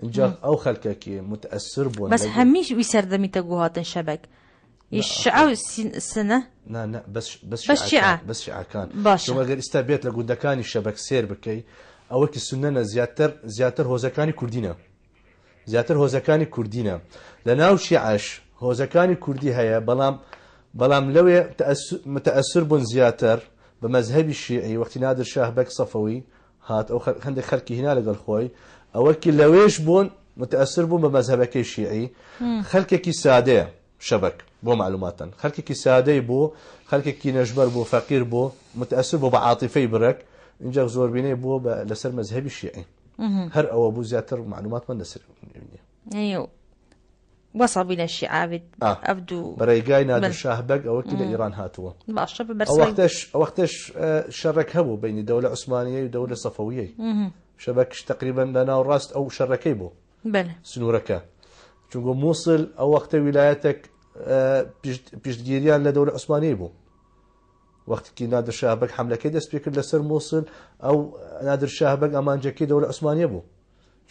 S2: انجا أو خلككي متأثر بون
S1: بس هميش ويسر دمي تقوهات شبك الشعاع السنة
S2: لا بس شيعة كان
S1: باشا
S2: شو غير استبيت لقودكاني الشبك سير بكي أوك السنة زياتر هوزكاني كردينا زیاتر هۆزەکانی کوردینە لە ناو شیعەش هۆزەکانی کوردی هەیە بەڵام لەوێ متەئەسر بوون زیاتر بە مەزهەبی شیعی وەختی نادر شاه بەک سەفەوی هات ئەو هەندێک خەڵکی هینا لەگەڵ خۆی ئەوەکی لەوێش بوون متەئەسر بوون بە مەزهەبەکەی شیعی خەڵکێکی سادەیە شەبەک بۆ معلوماتن خەڵکێکی سادەی بوو خەڵکێکی نەژبەر بوو فەقیر بوو متەئەسر بوو بە عاتیفەی برەک اینجا زۆربینەی بوو لەسەر مەزهەبی شیعی هر أو أبو زياتر معلومات من نسر
S1: أيوه وصل بين الشيعة أبدو
S2: بريقاي نادر شاه بق أو كده إيران هاتوا أو وقتش شرك هبو بين دولة عثمانية ودولة صفوية شبكش تقريبا لنا وراست أو شركي بو
S1: بله
S2: سنوركا شنقو موصل أو وقت ولايتك بيشتجيريان لدولة عثمانية بو وقت كي نادر شاه بق حملة كده سبيكر لسر موصل أو نادر شاه بق أمانجكي دولة عثمانية بو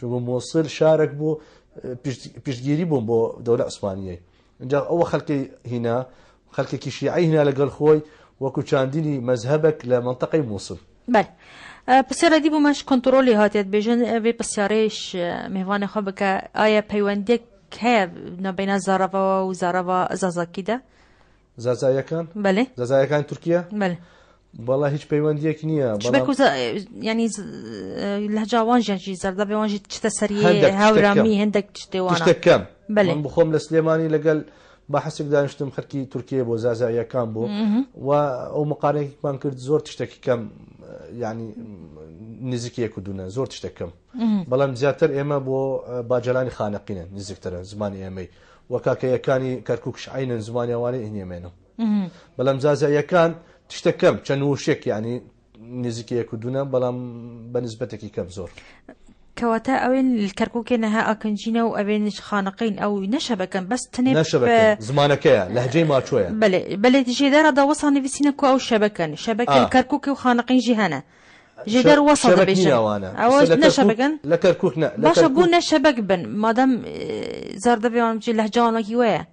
S2: شنقو موصل شارك بو بيشتجيري بو دولة عثمانية جا أول خلقي هنا خلقي شيعي هنا لقال خوي وكو شانديني مذهبك لمنطقة موصل
S1: بله بسیار دیبو ماش کنترلی هاتیت بیشن وی بسیارش مهوان خواب که آیا پیوندی که نبین زاراوا و زاراوا زازاکی ده
S2: زازایا کان
S1: بله
S2: زازایا کان ترکیه
S1: بله
S2: والله هیچ پیوندی یک نیه
S1: شبکو یعنی لهجه وانجی چی زرده به وانجی چه سریع هاورامی هندک چه وانا
S2: تشتكم
S1: بله
S2: من بخوم لسليماني لقال بحسك دانشتم خلكي تركيا بو زازايا كان بو و مقارنة كمان كرد زور تشتكي كم يعني نزكية كدونا زور تشتكم بلام زياتر إما بو باجلاني خانقين نزكتر زماني إمي وكاكا كاني كركوكش عين زماني واني هني منه بلام زازايا كان تشتكم شنوشك يعني نزكية كدونا بلام بنسبتك كم زور
S1: كواتا أوين الكركوك إنها أكنجينا وأبين خانقين أو نشبكن بس تنب
S2: نشبكن زمانك لهجي ما شوية
S1: بله تجي دار هذا وصل نفسينك أو شبكن كركوك وخانقين جهنا جدار وصل بيجن أو نشبكن
S2: لا كركوكنا
S1: باش أقول نشبك بن ما دام زارد بيوم جي لهجان وكيوه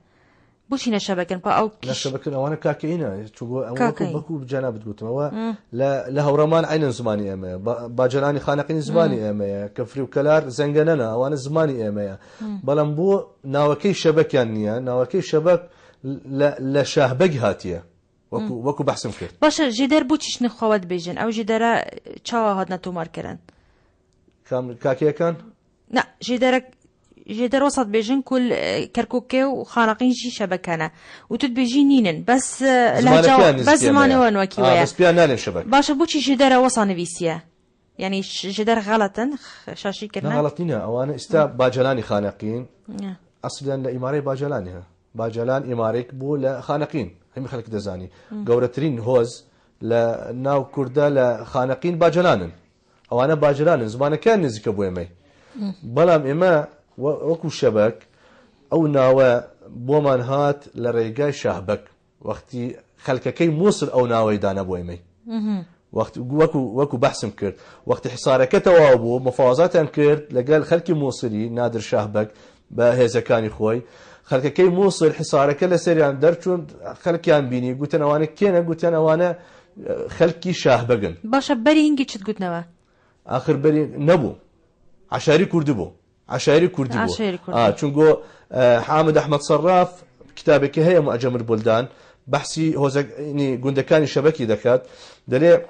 S1: بوشي نشبكن با أو
S2: نشبكن أو أنا كاكينا تقول بكو بجانب تقولتم هو لا هورمان عين زماني أما باجلاني خانقين زماني أما كفري وكلار زنجننا وأنا زماني أما بلنبو ناوكي شبك يعني ناوكي شبك لا شهبك هاتيه وكو بحسم كرت
S1: باشه جدار بوتش نخواد بيجن أو جدار چاوا هاد نتومار كرن
S2: كام كاكيا كان
S1: لا جدار وسط بيجن كل كركوكي وخانقين شي شبكانا وتد بيجي نينن بس لهجة بس زماني وانوكي ويا
S2: بس بيانالين شبك
S1: باشه بوتش جدار وصل نفسيه يعني جدار غلطا شاشي كرنا
S2: غلطينا أو أنا باجلاني خانقين أصلا لإمارة باجلانها باجلان إماريك بو لخانقين هم خلق دزاني قورترين هوز لناو كردا لخانقين باجلانن أو أنا باجلانن زمان كان نزك أبو يمي بلام إما وكو شبك أو ناوى بومان هات لريقاي شهبك وقتي خلقكي موصل أو ناوى دان أبو يمي وقت وكو بحسم كرد وقت حصارك توابو مفاوضات كرد لقال خلقي موصلي نادر شهبك بهزكاني خوي خلقكي موصل حصارك لسريان درچون خلقيان بيني قلت انا وانا كينا قلت انا وانا خلقي شاهبقن
S1: باشا بري هنجي چت قلت نوا
S2: اخر بري نبو عشاري كردي بو چونقو حامد احمد صراف كتابك هي معجم البلدان بحثي هو يعني قندكاني شبكي دكات دلي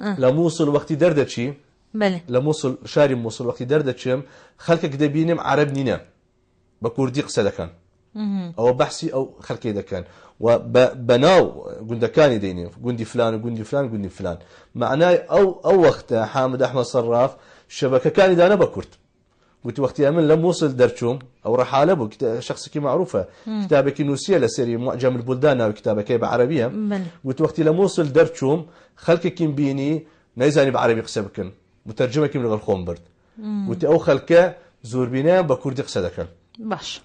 S2: لموصل وقت دردتشي
S1: بله
S2: لموصل شاري موصل وقت دردتشم خلقك دبينم عرب نينا بكردي قصة كان أو بحثي أو خلقي ده كان وبناو قندكاني ديني قندي فلان معناه أو وقت حامد أحمد صراف شبكة كان دانا بكرد قلت وقتها من لم وصل درشوم او رحاله بو شخصك معروفه كتابك نوسيه لسري معجم البلدان او كتابك بعربيه قلت وقتي لم وصل درشوم خلكك بيني نيزاني بعربي قسبكن مترجمك من الخوم برد قلت او خلكه زور بينا بكردي قسدكن
S1: باش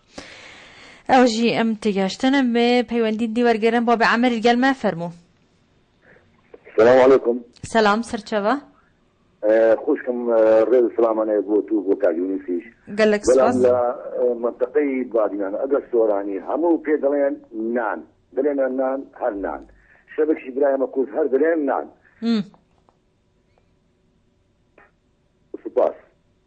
S1: اوجي ام تيجاشتنا بپیوندی دیوارگرن باب عمر الجلمه فرمو.
S9: السلام عليكم.
S1: سلام سرچوا.
S9: خوشكم ريد السلام انا بوتو بوكاجوني فيش.
S1: قال لك سباس.
S9: لا منطقي بعدين انا اقصر يعني همو في دلين نان. دلين نان هر نان. شبك ابراهيم اكوز هر دلين نان. سباس.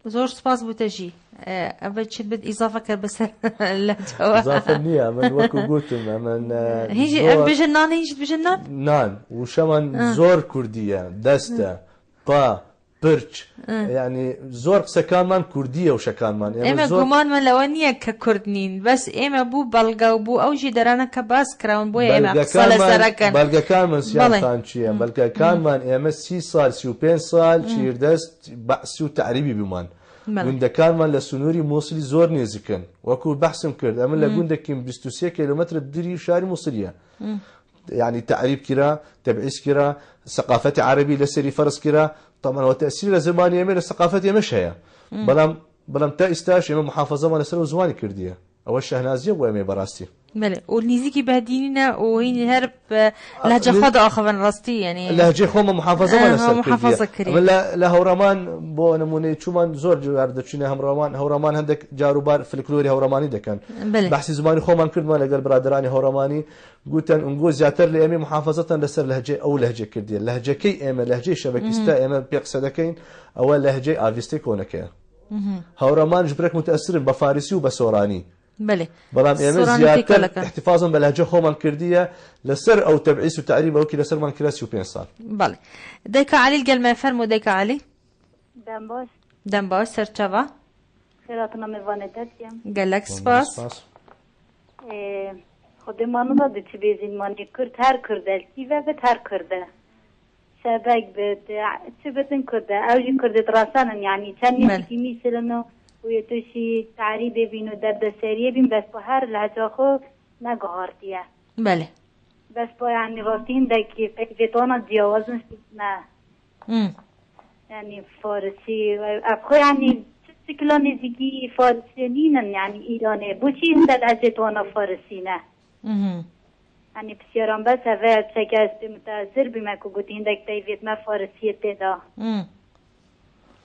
S1: زور سباس بوتجي. أبد شد بد إضافة كربسر لا جوا.
S2: إضافة نية من وكو قوتم من.
S1: هيجي بجنان هيجي بجنان.
S2: نان وشمان زور كردية دسته با برش يعني زور سكان كردية وشكان يعني
S1: إما جمان من لوانية ككردنين بس إما بو بلغا وبو أوجي درانا كباس كراون بو إما قصال سركن.
S2: بلغا كان من سيان خانشية بلغا كان من إما 6 سال 35 سال شير دست بحث وتعريبي بمان. گونده کان من لسنوری موصلی زور نزیکن وکو بحثم کرد اما لگونده کیم 23 کیلومتر دری شهر موصلیه يعني تعريب كرا تبعيس كرا ثقافة عربي لسري فرس كرا طبعا وتأثير لزمانية من الثقافة مش هي بلام تأستاش إما محافظة ما لسر وزواني كردية أول شهنازية وإما براستي
S1: بله والنيزيكي بهديننا وهين هرب لهجة خاضة آخر راستي يعني
S2: لهجة خوما محافظة ما لسر
S1: محافظة كردية
S2: لا هورمان بو نموني شومان زور جوارد تشينا هورمان هندك جاروبار فلكلوري هورماني دكان بحث زماني خومان كرد ما لقى برادراني هورماني قلت نقول زياتر لأمي محافظة لسر لهجة أو لهجة كردية لهجة كي إما لهجة شبكستا إما بيقصدكين أو لهجة آفيستي كونكيا هورمان جبرك متأثر بفارسي وبسوراني
S1: بله
S2: بلام إما زياتر احتفاظا بلهجة خوما كردية لسر أو تبعيس وتعريب أو كي لسر من كلاسيو بينسان
S1: بله ديكا علي القلمة فرمو ديكا علي دنباش سرچوا
S10: خيراتنا ميوانتات يم
S1: قالك سپاس
S10: خودمانو دا دیچ بیزین مانی کرد هر کردلتی و به هر کرده شبک بد چه بدن کرده اوجی کرده دراسانن يعني تاني تيمي سلنو ويتوشي تعريب بينو درد سريه بين بس په هر لهجه خو نگهارتيه
S1: بله
S10: بس با يعني راستين دکی فيتونا ديوازن نه يعني فارسي ابخو يعني سكلان زيكي فارسيين يعني ايراني بوشي هند لهجتونا فارسينه يعني بسياران بس هذا شكاست متأثر بما كنت عندك تيفيت ما فارسية تدا.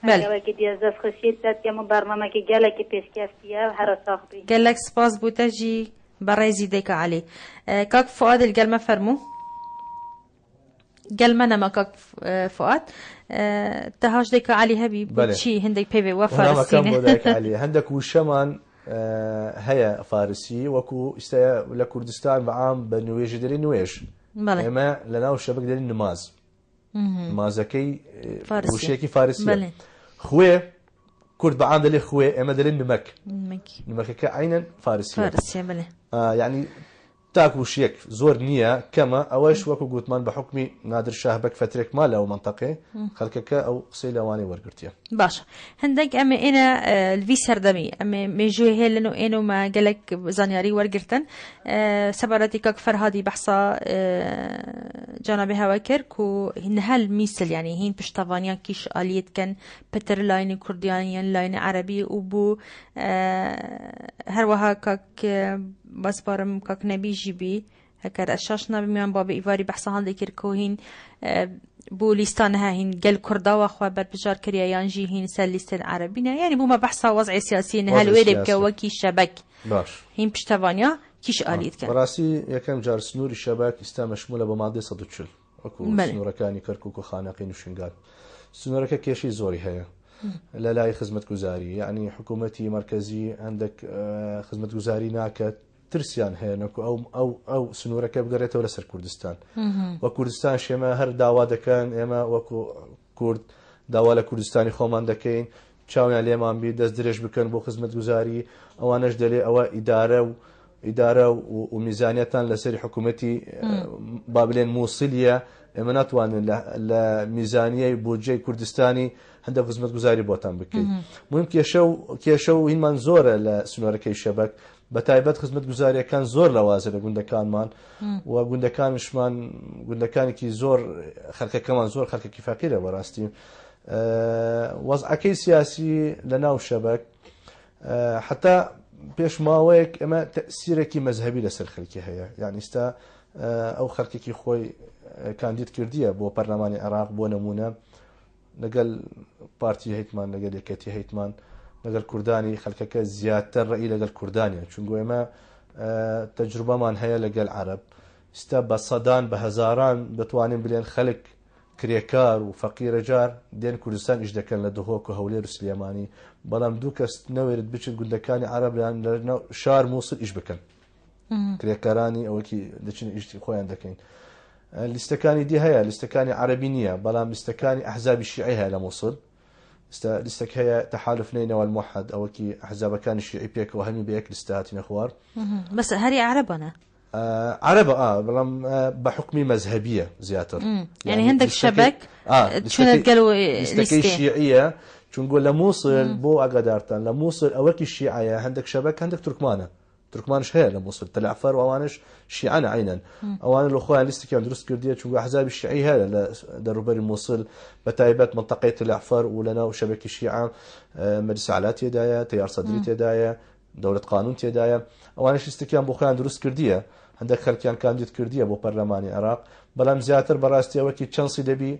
S1: بله.
S10: وقتی دیازدست خشید داد که برنامه که گله که پیش کفتیه هر صاحبی.
S1: گلک سپاس بوتجی برای زیده که علی. کاک فؤاد الگلمه فرمو. گلمه نما کاک فؤاد. تهاج دیک علی هبی بچی هندک پیوی و فارسینه.
S2: نما کم دیک علی هندک وشمان هيا فارسي وكو استا لكردستان بعام بنويج دلين نويج اما لنا وشبك دلين نماز مازكي وشيكي فارسي خوي كرد بعام دلين خوي اما دلين نمك كعينا فارسي
S1: بله
S2: يعني تاكو شيك زور نية كما أوش وكو قوتمان بحكمي نادر شاهبك فترك ماله أو منطقة خلكك أو قصيلة واني ورقرتيا
S1: باشا هندك أما إنا الفيسر دمي أما مجوه لأنه إنه ما قالك زانياري ورقرتن سبارتي كاك فرهادي بحصة جانبي هواكر كو هل ميسل يعني هين بشتفانيا كيش آليت كان بتر لاين كرديانيان لاين عربي وبو هروها كاك بس بارم كاك نبي جيبي هكذا أشاشنا بميان بابا إيواري بحثا هالدي كيركوهين بو ليستانها هين قل كردا واخوا بربجار كريا يانجي هين سال ليستان عربينا يعني بو ما بحثا وضع سياسي هالويري بكواكي شبك
S2: باش
S1: هين بشتفانيا كيش آليت كان
S2: براسي يكم جار سنور الشبك استا مشمولة بمادة صدوتشل اكو سنورة كاني كركوكو خانقين وشنقال سنورة كيشي زوري هيا لا لاي خدمة جزاري يعني حكومتي مركزي عندك خدمة جزاري ناكت ترسيان هينكو او سنورك بقريته ولا سر كردستان وكردستان شما هر داوا دكان اما وكو كرد داوا لكردستاني خومان دكين چاویان لێمان بی دەست درێژ بکەن بۆ خزمەتگوزاری ئەوانەش دەلێ ئەوە ئیدارە و ئیدارە و میزانیەتان لەسەری حکوومەتی بابلێن مووسڵیە ئێمە ناتوانن لە میزانیەی بودجەی کوردستانی هەندێک خزمەتگوزاری بۆتان بکەین. مهم کێشە و هینمان زۆرە لە سنوورەکەی شەبەک، بە تایبەت خزمەتگوزاریەکان زۆر لەوازە لە گوندەکانمان و گوندەکانشمان گوندەکانێکی زۆر خەڵکەکەمان زۆر خەڵکێکی فەقیرە بەڕاستی. وەزعەکەی سیاسی لە ناو شەبەک حتا پێش ماوەیەک ئەمە تەسیرێکی مەذهبی لەسەر خەڵکی هەیە، یان ئێستا ئەو خەڵکێکی خۆی کاندید کردیە بۆ پەرلەمانی عێراق بۆ نمونە لەگەل پارتی هەیتمان لەگەل یەکەتی هەیتمان لەگەل کوردانی خەڵکەکە زیاتر ڕێی لەگەل کوردانیە، چونگۆ ئێمە تەجروبەمان هەیە لەگەل عەرەب. ئێستا بە سەدان بە هەزاران دەتوانین بلێن خەڵک کرێکار و فەقیرە جار دێن کوردستان ئیش دەکەن لە دهۆک و هەولێر و سلێمانی، بەڵام دوو کەس نەوێرت بچن گوندەکانی عەرەب لە شار مووسڵ ئیش بکەن، کرێکارانی ئەوەکی دەچن ئیشتی خۆیان دەکەین. لیستەکانی دی هەیە، لیستەکانی عەرەبی نییە، بەڵام لیستەکانی ئەحزابی شیعی هەیە لە مووسڵ. لیستەک هەیە تەحالف نەینەوە الموحەد، ئەوەکی ئەحزابەکانی شیعی پێکەوە هەمی بە یەک لیستە هاتینە خوار.
S1: بەس هەری عەرەبانە
S2: عەرەبە بەڵام بە حکمی مەذهبیە زیاتر،
S1: یعنی هەندێک شەبەک چونەت گەل
S2: لیستەکەی شیعیە، چونگۆ لە مووسڵ بۆ ئاگادارتان لە مووسڵ ئەوەکی شیعەیە هەندێک شەبەک هەندێک تورکمانە، تورکمانش هەیە لە مووسڵ، تەلعفەر و ئەوانش شیعەنە عینەن، ئەوانە لە خۆیان لیستێکیان دروست کردیە چونگۆ ئەحزابی شیعی هەیە لە دەروبەری مووسڵ بە تایبەت منتەقەی تەلعفەر و لەناو شەبەکی شیعە مەجلیس ئەعلا تێدایە، تەیار سەدری تێدایە، دەوڵەت قانون تێدایە، ئەوانش لیستێکیان بۆ خۆیان دروست کردیە، هەندێک خەڵکیان کاندید کردیە بۆ پەرلەمانی عێراق، بەڵام زیاتر بەڕاستی ئەوەکی چەندسی دەبی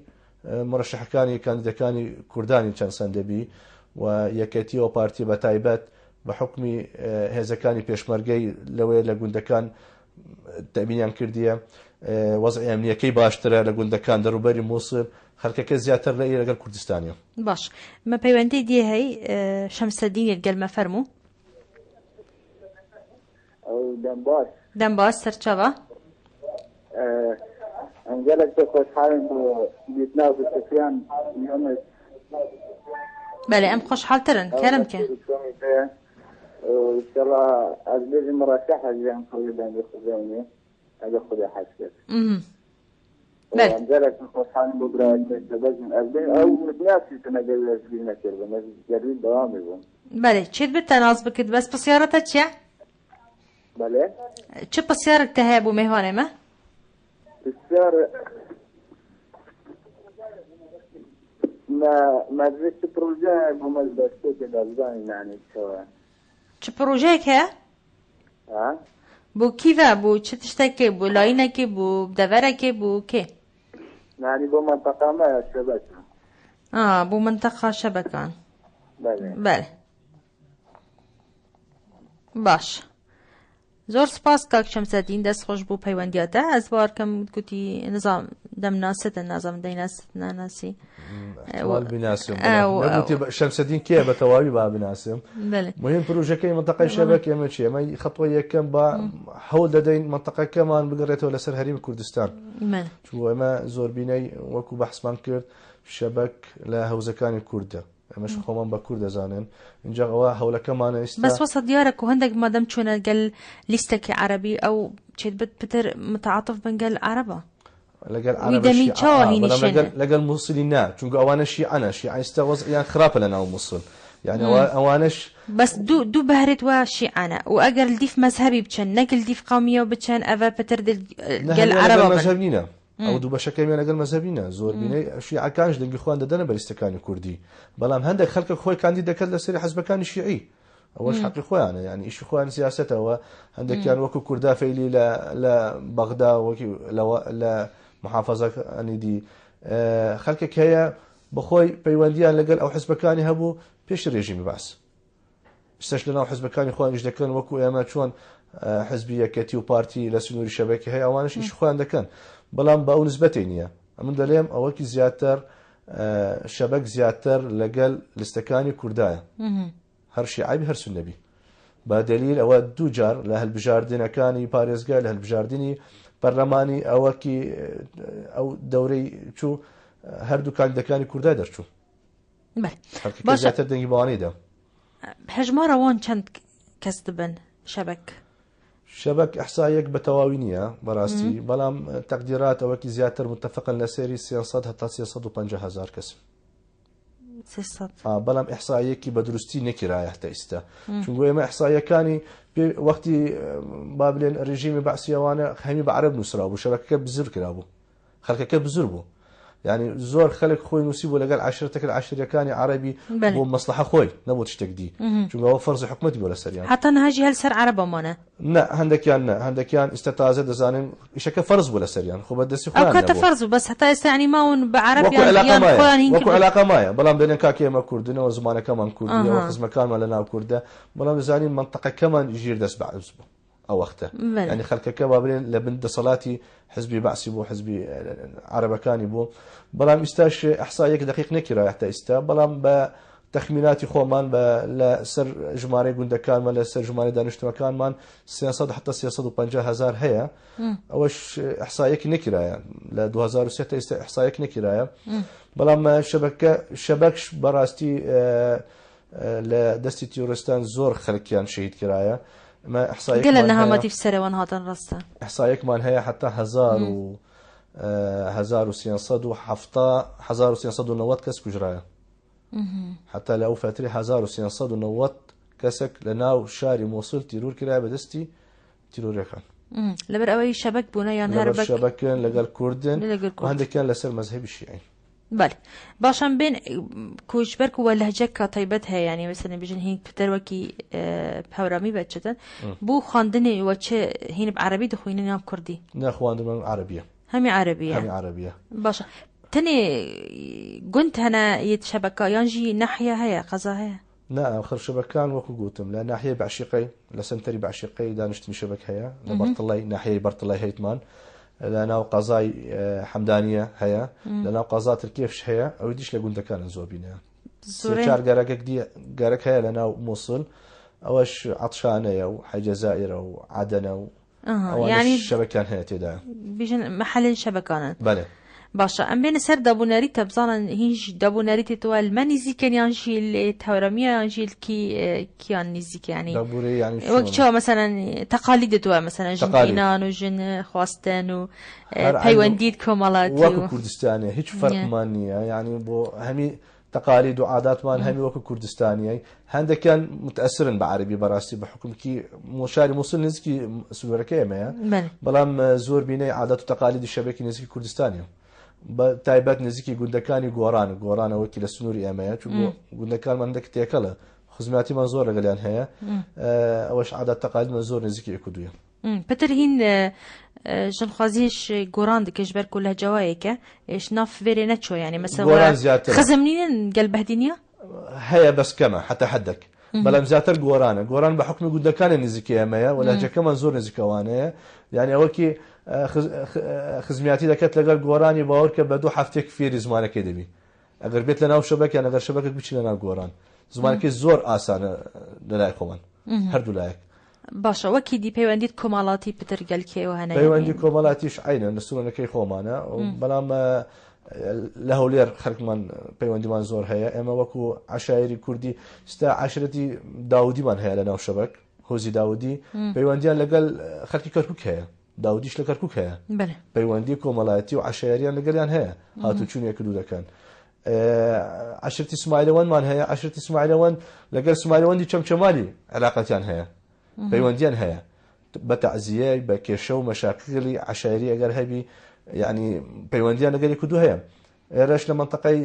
S2: مڕەشەحەکانی کاندیدەکانی کوردانی چەند سەند دەبی و یەکەتی و پارتی بە تایبەت بە حکمی هێزەکانی پێشمەرگەی لەوەیە لە گوندەکان تەمینیان کردیە، وەزعی ئەمنیەکەی باشترە لە گوندەکان دەروبەری مووسڵ، خەڵکەکە زیاتر لە لەگەڵ کوردستانیە.
S1: باش مە پەیوەندی دی هەی شەمسەدین گەلمە فەرموو دەمباس سەرچاوە
S11: ئەنگەلێک پێ خۆشحاڵم بۆ دیتنا و بسەفیان میۆمە
S1: بەڵێ ئەم خۆشحاڵترن کەرم کە
S11: ئینشاءالله ئەس بێژم مڕەشەحە ژیان خۆیدان بخوزێنێ ئەگە خودی حەز کرد ئەنگەلێک خۆشحاڵم بۆ برایەت دەبەزم ئەس بێ ئەو متناسیتن ئەگەر لەزبیر نەکردم ئەس گەروی دەوامی بووم.
S1: بەڵێ چێت بتە ناز بکرد بەس پرسیارەتە چییە؟
S11: بەڵێ
S1: چه پرسیارێکتە هەیە بۆ میهوانێمە؟
S11: پرسیار مەجلس پرۆژە بۆ مەزبەستێکە دەزانین یعنی چەوە
S1: چ پرۆژەیەک هەیە؟ بۆ کیڤە بۆ چ تشتێکێ بۆ لاینێکی بۆ دەڤەرێکی بۆ کێ؟
S11: یعنی بۆ مەنتەقەمە شەبەکە
S1: بۆ منتەقا شەبەکان. بەڵێ باش زۆر سپاس کاک شەمسەدین دەست خۆش بۆ پەیوەندیاتە ئەس باوەڕکەم گوتی نظام دەمناسێتە نازانم دەیناست ناناسی
S2: بیناسم شەمسەدین کێ بە تەواوی با بیناسم. مهم پروژەکەی منتەقەی شەبەک ئێمە چی ئەمە خەتۆ یەکەم بە هەوڵ دەدەین منتەقەکەمان بگەڕێتەوە لەسەر هەرێمی کوردستان، چونکە ئێمە زۆربینەی وەکو بەحسمان کرد شەبەک لە هەوزەکانی کوردە، ئەمەش خۆمان بە کورد دەزانن اینجا ئەوە هەوڵەکەمانە ئێستا
S1: بەس وەسە دیارە و هەندێک مادەم چۆنە گەل لیستێکی عەرەبی ئەو چێت پتر متعاطف بن گەل عەرەبە
S2: لەگەل عەرەبە لەگەل مووسڵی نا، چونکە ئەوانە شیعەنە شیعە ئێستا وەزعیان خراپە لە ناو مووسڵ، یعنی ئەوانش
S1: بەس دوو بەهرێت وە شیعەنە و ئەگەر دیف مەذهبی بچەن نەگەل دیف قەومیە بچەن ئەڤە پتر گەل عەرەبە
S2: مەذهب نینە، ئەو دوو بەشەکەی لەگەڵ مەذهبینە، زۆربینەی شیعەکانش دەنگی خۆیان دەدەنە بە لیستەکانی کوردی، بەڵام هەندێک خەڵکە خۆی کاندید دەکەن لەسەری حەزبەکانی شیعی، ئەوەش حەقی خۆیانە، یعنی ئیشی خۆیان سیاسەتەوە، هەندێکیان وەکو کووردا فەیلی لە بەغدا وەکی لە محافەزەکانی دی خەڵکێک هەیە بەخۆی پەیوەندیان لەگەڵ ئەو حەزبەکانی هەبوو پێش ڕێژیمی باس، ئێستاش لەناو حەزبەکانی خۆیان ئیش دەکەن وەکو ئێمە چۆن حەزبی یەکەتی و پارتی لە سنووری شەبەکی هەیە ئەوانش ئیش خۆیان دەکەن، بەڵام بە ئەو نسبەتێ نییە. ئەمن دەڵێم ئەوەکی زیاتر شەبەک زیاتر لەگەڵ لیستەکانی کوردایە، هەر شیعەبی هەر سوننەبی، بە دلیل ئەوە دوو جار لە هەلبژاردنەکانی پارێزگای لە هەلبژاردننی پەرلەمانی ئەوەکی ئەو دەورەی چوو هەردوو کاندیدەکانی کوردای دەرچوو زیاتر دەنگی بەوانەیدا.
S1: هەژمارەوان چەند کەس دەبن شەبەک؟
S2: شبك إحصائيك بتواوينية براستي بلام تقديرات أو زياتر متفقا لسيري 300 حتى 350 هزار كسب
S1: 300
S2: بلام إحصائيك بدرستي نكراية حتى إستا شنقول ما إحصائية كاني وقتي بابلين الرجيم بعسي وانا همي بعرب نسرابو شبكة بزر كرابو خلقك بزربو يعني زور خلق خوي نسيبه لقال عشرتك العشرة كان عربي بو مصلحة خوي نبو تشتكدي شو هو فرض حكمتي ولا سريان
S1: حتى نهاجي هل سر عربة مانا
S2: لا عندك يان استتازة دزانين إيش فرض ولا سريان خو بدسي خوان
S1: أو كتا فرض بس حتى يعني ما ون بعربي
S2: وكو علاقة مايا بلام بينن كاكي ما كردنا وزمانه كمان كردية وخز مكان ما لنا كردة بلام زانين منطقة كمان يجير دس بعد أسبوع أو وقته يعني خلك كبابلين لبند صلاتي حزبي بعسي بو حزبي عربكاني بو بلام استاش إحصائيك دقيق نكرة حتى استا بلام بتخميناتي خومان لسر جماري قند كان ما لسر جماري دانشت مكان مان 300 حتى 350 هزار هيا أوش إحصائيك نكرة يعني ل 2006 استا إحصائيك نكرة بلام شبكش براستي لدستي تيورستان زور خلكيان شهيد كرايا ما إحصائيك
S1: قال إنها ما تفسر وانها راستا
S2: إحصائيك مان هي حتى 1390 كس كجرايا حتى لو فترة 1390 كسك لناو شاري موصل تيرور كرايا بدستي تيرور يكان
S1: لبر أوي شبك بنيان هربك
S2: شبك لقال كردن وعندك كان لسر مذهب الشيعي
S1: بله باشان بين كوشبرك ولهجك طيبتها يعني مثلا بيجن هين كتروكي بهورامي بتشتن بو خاندني وچه هين بعربي دخوينين يام كردي
S2: نا خواندن عربية
S1: همي عربية باشا تاني قلت هنا يتشبكا ينجي ناحية هيا قضا هيا
S2: نا آخر شبكان وكو قوتم لا ناحية بعشقي لسنتري بعشقي دانشتمي شبك هيا لبرط الله ناحية برط الله هيتمان لنا قضاي حمدانية هيا لنا قضاء تركيفش هيا أو يديش لقول دكان زوبينا سيشار جارك دي جارك هيا لنا موصل أوش عطشانة أو حجزائر أو عدن أو يعني الشبكان هيا تدا
S1: بيجن محل شبكان
S2: بله
S1: باشا ام بين سر دابوناري تبزان هيج دابوناري توال ما نزيك يانشي التورميه يانشي كيان نزيك يعني
S2: دابوري يعني
S1: وقت شو مثلا تقاليد تو مثلا جنان وجن خواستن و بيونديد كمالات
S2: وكو كردستاني هيج فرق مانية يعني بو همي تقاليد وعادات مان همي وكو كردستاني هندا كان متاثرا بعربي براستي بحكم كي مشاري موصل نزكي سوركيه ما بلام زور بيني عادات وتقاليد الشبكه نزكي كردستاني تایبەت نزیکی گوندەکانی گۆڕانەوەکی لە سنووری ئێمەیە چونکە گوندەکانمان هەندێک تێکەڵە خزمەتیمان زۆر لەگەلیان هەیە ئەوەش عادەت تەقالیدمان زۆر نزیکی یەکدووە
S1: پتر هین جنخوازیش گۆڕان دکەش بەر کۆ لەهجەوایەکە ئێش ناف فێرێ نەچۆ يعني مثلا خزمنين قلب هدينيا
S2: هەیە بەس کەمە حتى حدك بەڵام زیاتر گۆڕان بە حکمی گوندەکانی نزیکی ئێمەیە و لەهجەکەمان زۆر نزیکەوانەیە يعني ئەوەکی خزمەتی دەکەت لەگەڵ گۆڕانی باوەڕ کە بە 2 هەفتێک فێری زمانەکەی دەبی ئەگەر بێت لەناو شەبەک یان ئەگەر شەبەکێک بچی لەناو گۆڕان زمانەکەی زۆر ئاسانە لەلای خۆمان هەردوو لایەک
S1: باشە وەکی دی پەیوەندیت کۆمەڵاتی پتر گەلکێوە هەنە
S2: پەیوەندی کۆمەڵاتیش عینە لە سوورەکەی خۆمانە بەڵام لە هەولێر خەڵکمان پەیوەندیمان زۆر هەیە ئێمە وەکو عەشایری کوردی ستا عەشرەتی داودیمان هەیە لەناو شەبەک هۆزی داودی پەیوەندیان لەگەڵ خەڵکی کەرکووک هەیە داودیش لە کەرکووک هەیە پەیوەندی کۆمەڵایەتی و عەشایریان لەگەڵیان هەیە هاتوچوونی یەکدوو دەکەن عەشرەتی سمایلەوەندمان هەیە عەشرەتی سمایلەوەند لەگەڵ سمایلەوەندی چەمچەمالی عەلاقەتیان هەیە پەیوەندیان هەیە بە تەعزیە بە کێشە و مەشاکلی عەشایری ئەگەر هەبی يعني پەیوەندیان لەگەڵ یەکدوو هەیە ئێرەش لە منطقەی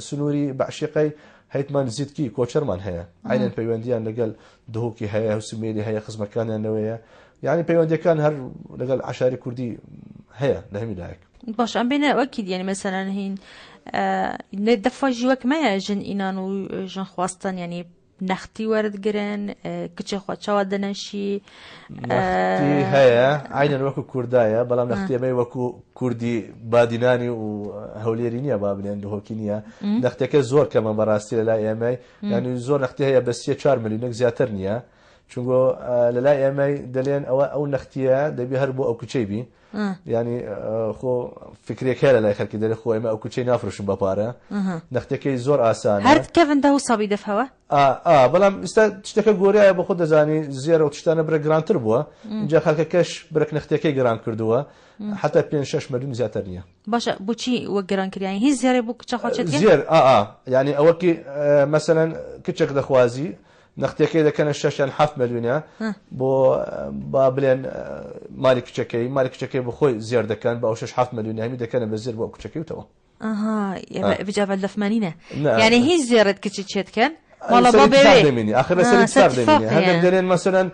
S2: سنووری بەعشیقەی هەیتمان زیدکی کۆچەرمان هەیە عینەن پەیوەندیان لەگەڵ دهوکی هەیە هەوسمێری هەیە خزمەکانیانەوەیە يعني پەیوەندیەکان هەر لەگەڵ عەشاری کوردی هەیە لە هەمی لایەک
S1: باش ئەم بێنە وەکیت يعني مثلا هین دەفاژی وەک مایە ژن ئینان و ژن خواستن يعني نەختی وەرگرن کچێ خوا چاوا دەنەشی
S2: نەختی هەیە عینەن وەکو کوردایە بەڵام نەختێمەی وەکو کوردی بادینانی و هەولێری نییە با بنێن دهۆکی نییە نەختەکە زۆر کەمە بەڕاستی لە لای ئێمەی یعنی زۆر نەختی هەیە بە 3-4 ملیۆنێک زیاتر نییە چونگۆ لەلای ئێمەی دەڵێن ئەو نەختیە دەبی هەر بۆ ئەو کوچەی بی ینی خۆ فکرێک هەیە لەلای خەڵکی دەڵێ خۆ ئێمە ئەو کوچەی نافرۆشن بە پارە نەختەکەی زۆر ئاسانە
S1: هەر کەڤندا و سابی دەفەوە
S2: بەڵام ئستا شتەکە گۆریایە بە خۆ دەزانی زیێرە و تشتانە برە گرانتر بووە اینجا خەڵکەکەش برەک نەختەکەی گران کردووە حتا 5-6 ملیۆن زیاتر نییە
S1: باشە بۆچی وە گرانکردیانی هیچ زیێرە بۆ کچە خۆچێت
S2: زیێر ینی ئەوەکی مەسەلەن کچێک دەخوازی نەختەکەی دەکەنە 6-7 ملیۆنە بۆ با بڵێن مالی کچەکەی بە خۆی زیێر دەکەن بە ئەو 6-7 ملیۆنی هەمی دەکەنە بە زیێر بۆ کچەکەیتەوە
S1: بجابە لەفمانینە یعنی هیچ زیێرت کچی چێتکەن
S2: دەمێنی آخر لەسەری کسار دەمێنی هەندێک دەڵێن مەسەلەن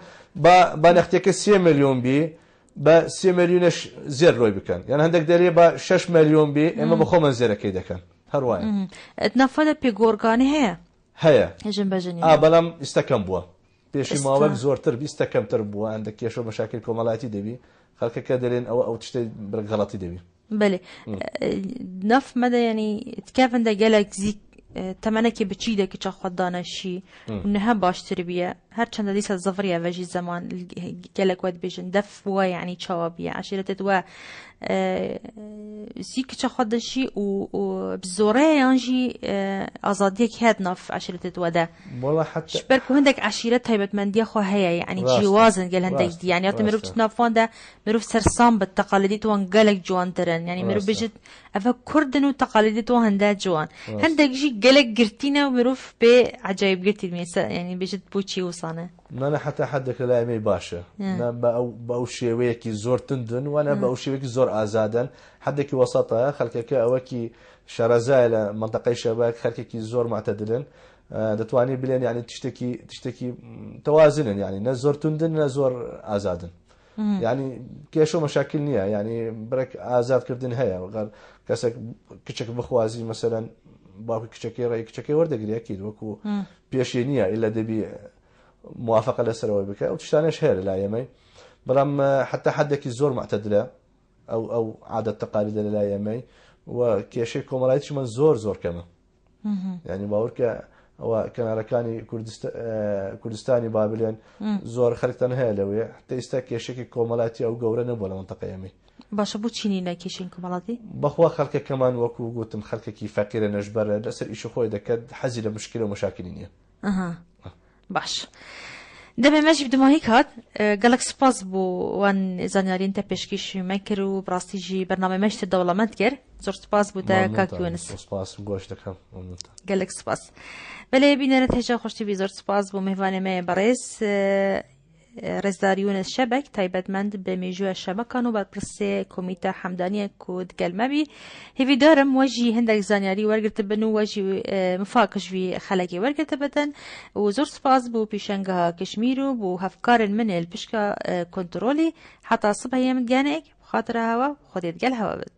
S2: با نەختەکە 3 ملیۆن بی بە 3 ملیۆنش زیێر ڕۆی بکەن یان هەندێک دەرێ بە 6 ملیۆن بی ئێمە بە خۆمان زیێرەکەی دەکەن هەروایە
S1: نەفەدە پێگۆڕگانی هەیە
S2: هەیە بەڵام ئیستەکەم بووە پێشی ماوەک زۆرتر بیستە کەمتر بووە هەندێک کێشە مەشاکل کۆمەڵایەتی دەبی خەڵکەکە دەڵێن ئەو تشتەی بەرگەڵەتی دەبی
S1: بەێ نەف مەدە ینی تکافندە گەلێک زیک تەمەنێکی بچی دەکچە خۆدانەشی نەها باشتر بیە هەر چەندە دیسە زەڤریە بەژی زەمان گەلێک وەت بێژن دەف وە یعنی چاوە بیە عشیرەتت وە سی کچە خۆدەشی و زۆرەیانژی ئازادیەک هات ناف عشیرەتت وەدا شبەر و هەندێک عشیرەت تایبەتمەندیە خۆ هەیە یعنی جیوازن گەل هەندێک دیانیاتە مرۆڤ نافواندا مرۆڤ سەرسام بە تەقالیدیتوان گەلێک جوانترن یعنی مرۆڤ بێژێت ئەڤە کوردن و تەقالیدیتەوە هەندە جوان هەندێکژی گەلێک گرتینە و مرۆڤ بێ عجایب گرتی ینی بێژێت بۆچی وسانە
S2: نانە حتا حدێک لە ئەمەی باشە بە ئەو شێوەیەکی زۆر تندن وانە بە ئەو شێوەیەکی زۆر ئازادن حدێکی وەسەتە خەڵکەکە ئەوەکی شارەزای لە منطقەی شەباک خەڵکێکی زۆر معتەدلن دەتوانێت بڵێن یعنی تشتێکی تەوازنن یعنی نە زۆر تندن نە زۆر ئازادن یعنی کێشە و مەشاکل نییە یعنی برێک ئازادکردن هەیە کەسێک کچێک بخوازی مەسەلەن باوکی کچەکەی ڕێی کچەکەی وەردەگریەکەیت وەکو پێشێ نییە ئیلا دەبی موافقە لەسەرەوەی بکە ئەو تشتانش هەیە لە لای ئێمەی بەڵام حتا حدێکی زۆر معتەدلە ئەو عادەت تەقالیدە لە لای ئێمەی و کێشەی کۆمەڵایەتیشمان زۆر کەمە یعنی باوەڕکە ئەوە کەنارەکانی کوردستانی بابلێن زۆر خەڵکتان هەیە لەوێ حتا ئێستا کێشێکی کۆمەڵاتی ئەو گەورە نەبووە لە منطقەی ئێمەی
S1: باشە بۆ چینی نەکێشین کۆمەڵاتی
S2: بەخوا خەڵکەکەمان وەکو گوتم خەڵکێکی فەقیرە نەژبەرە لەسەر ئیش خۆی دەکات حەزی لە مشکلە و مەشاکلی نییە
S1: باش دەبێ مەژی بدماهی کات گەلک سپاس بۆ وان زانیارین تا پێشکەشی مەکرد و بڕاستیژی بەرنامەی مەشتە دەوڵەمەند کرد زۆر سپاس بوو تا کاکیوەنس
S2: سپاس گۆش دەکەم
S1: گەلک سپاس بەلێ بینەرە هێشا خۆشتیوی زۆر سپاس بۆ میهوانێمەیە بەڕێز ڕێزداریونە شەبەک تایبەتمەند بە مێژووە شەمەکان و بەرپرسێ کۆمیتە حەمدانیە کود گەلمەبی هیویدارم وەژی هەندێک زانیاری وەرگرتە بن و وەژی مفاکشوی خەڵکی وەرگرتە بەتەن و زۆر سپاس بۆ پیشەنگەها کشمیر و بۆ هەفکارن منێل پشکە کۆنترۆلی حتا سبە هەیە من گیانێک خاطرە هەوە خۆدێت گەل هەوە بێت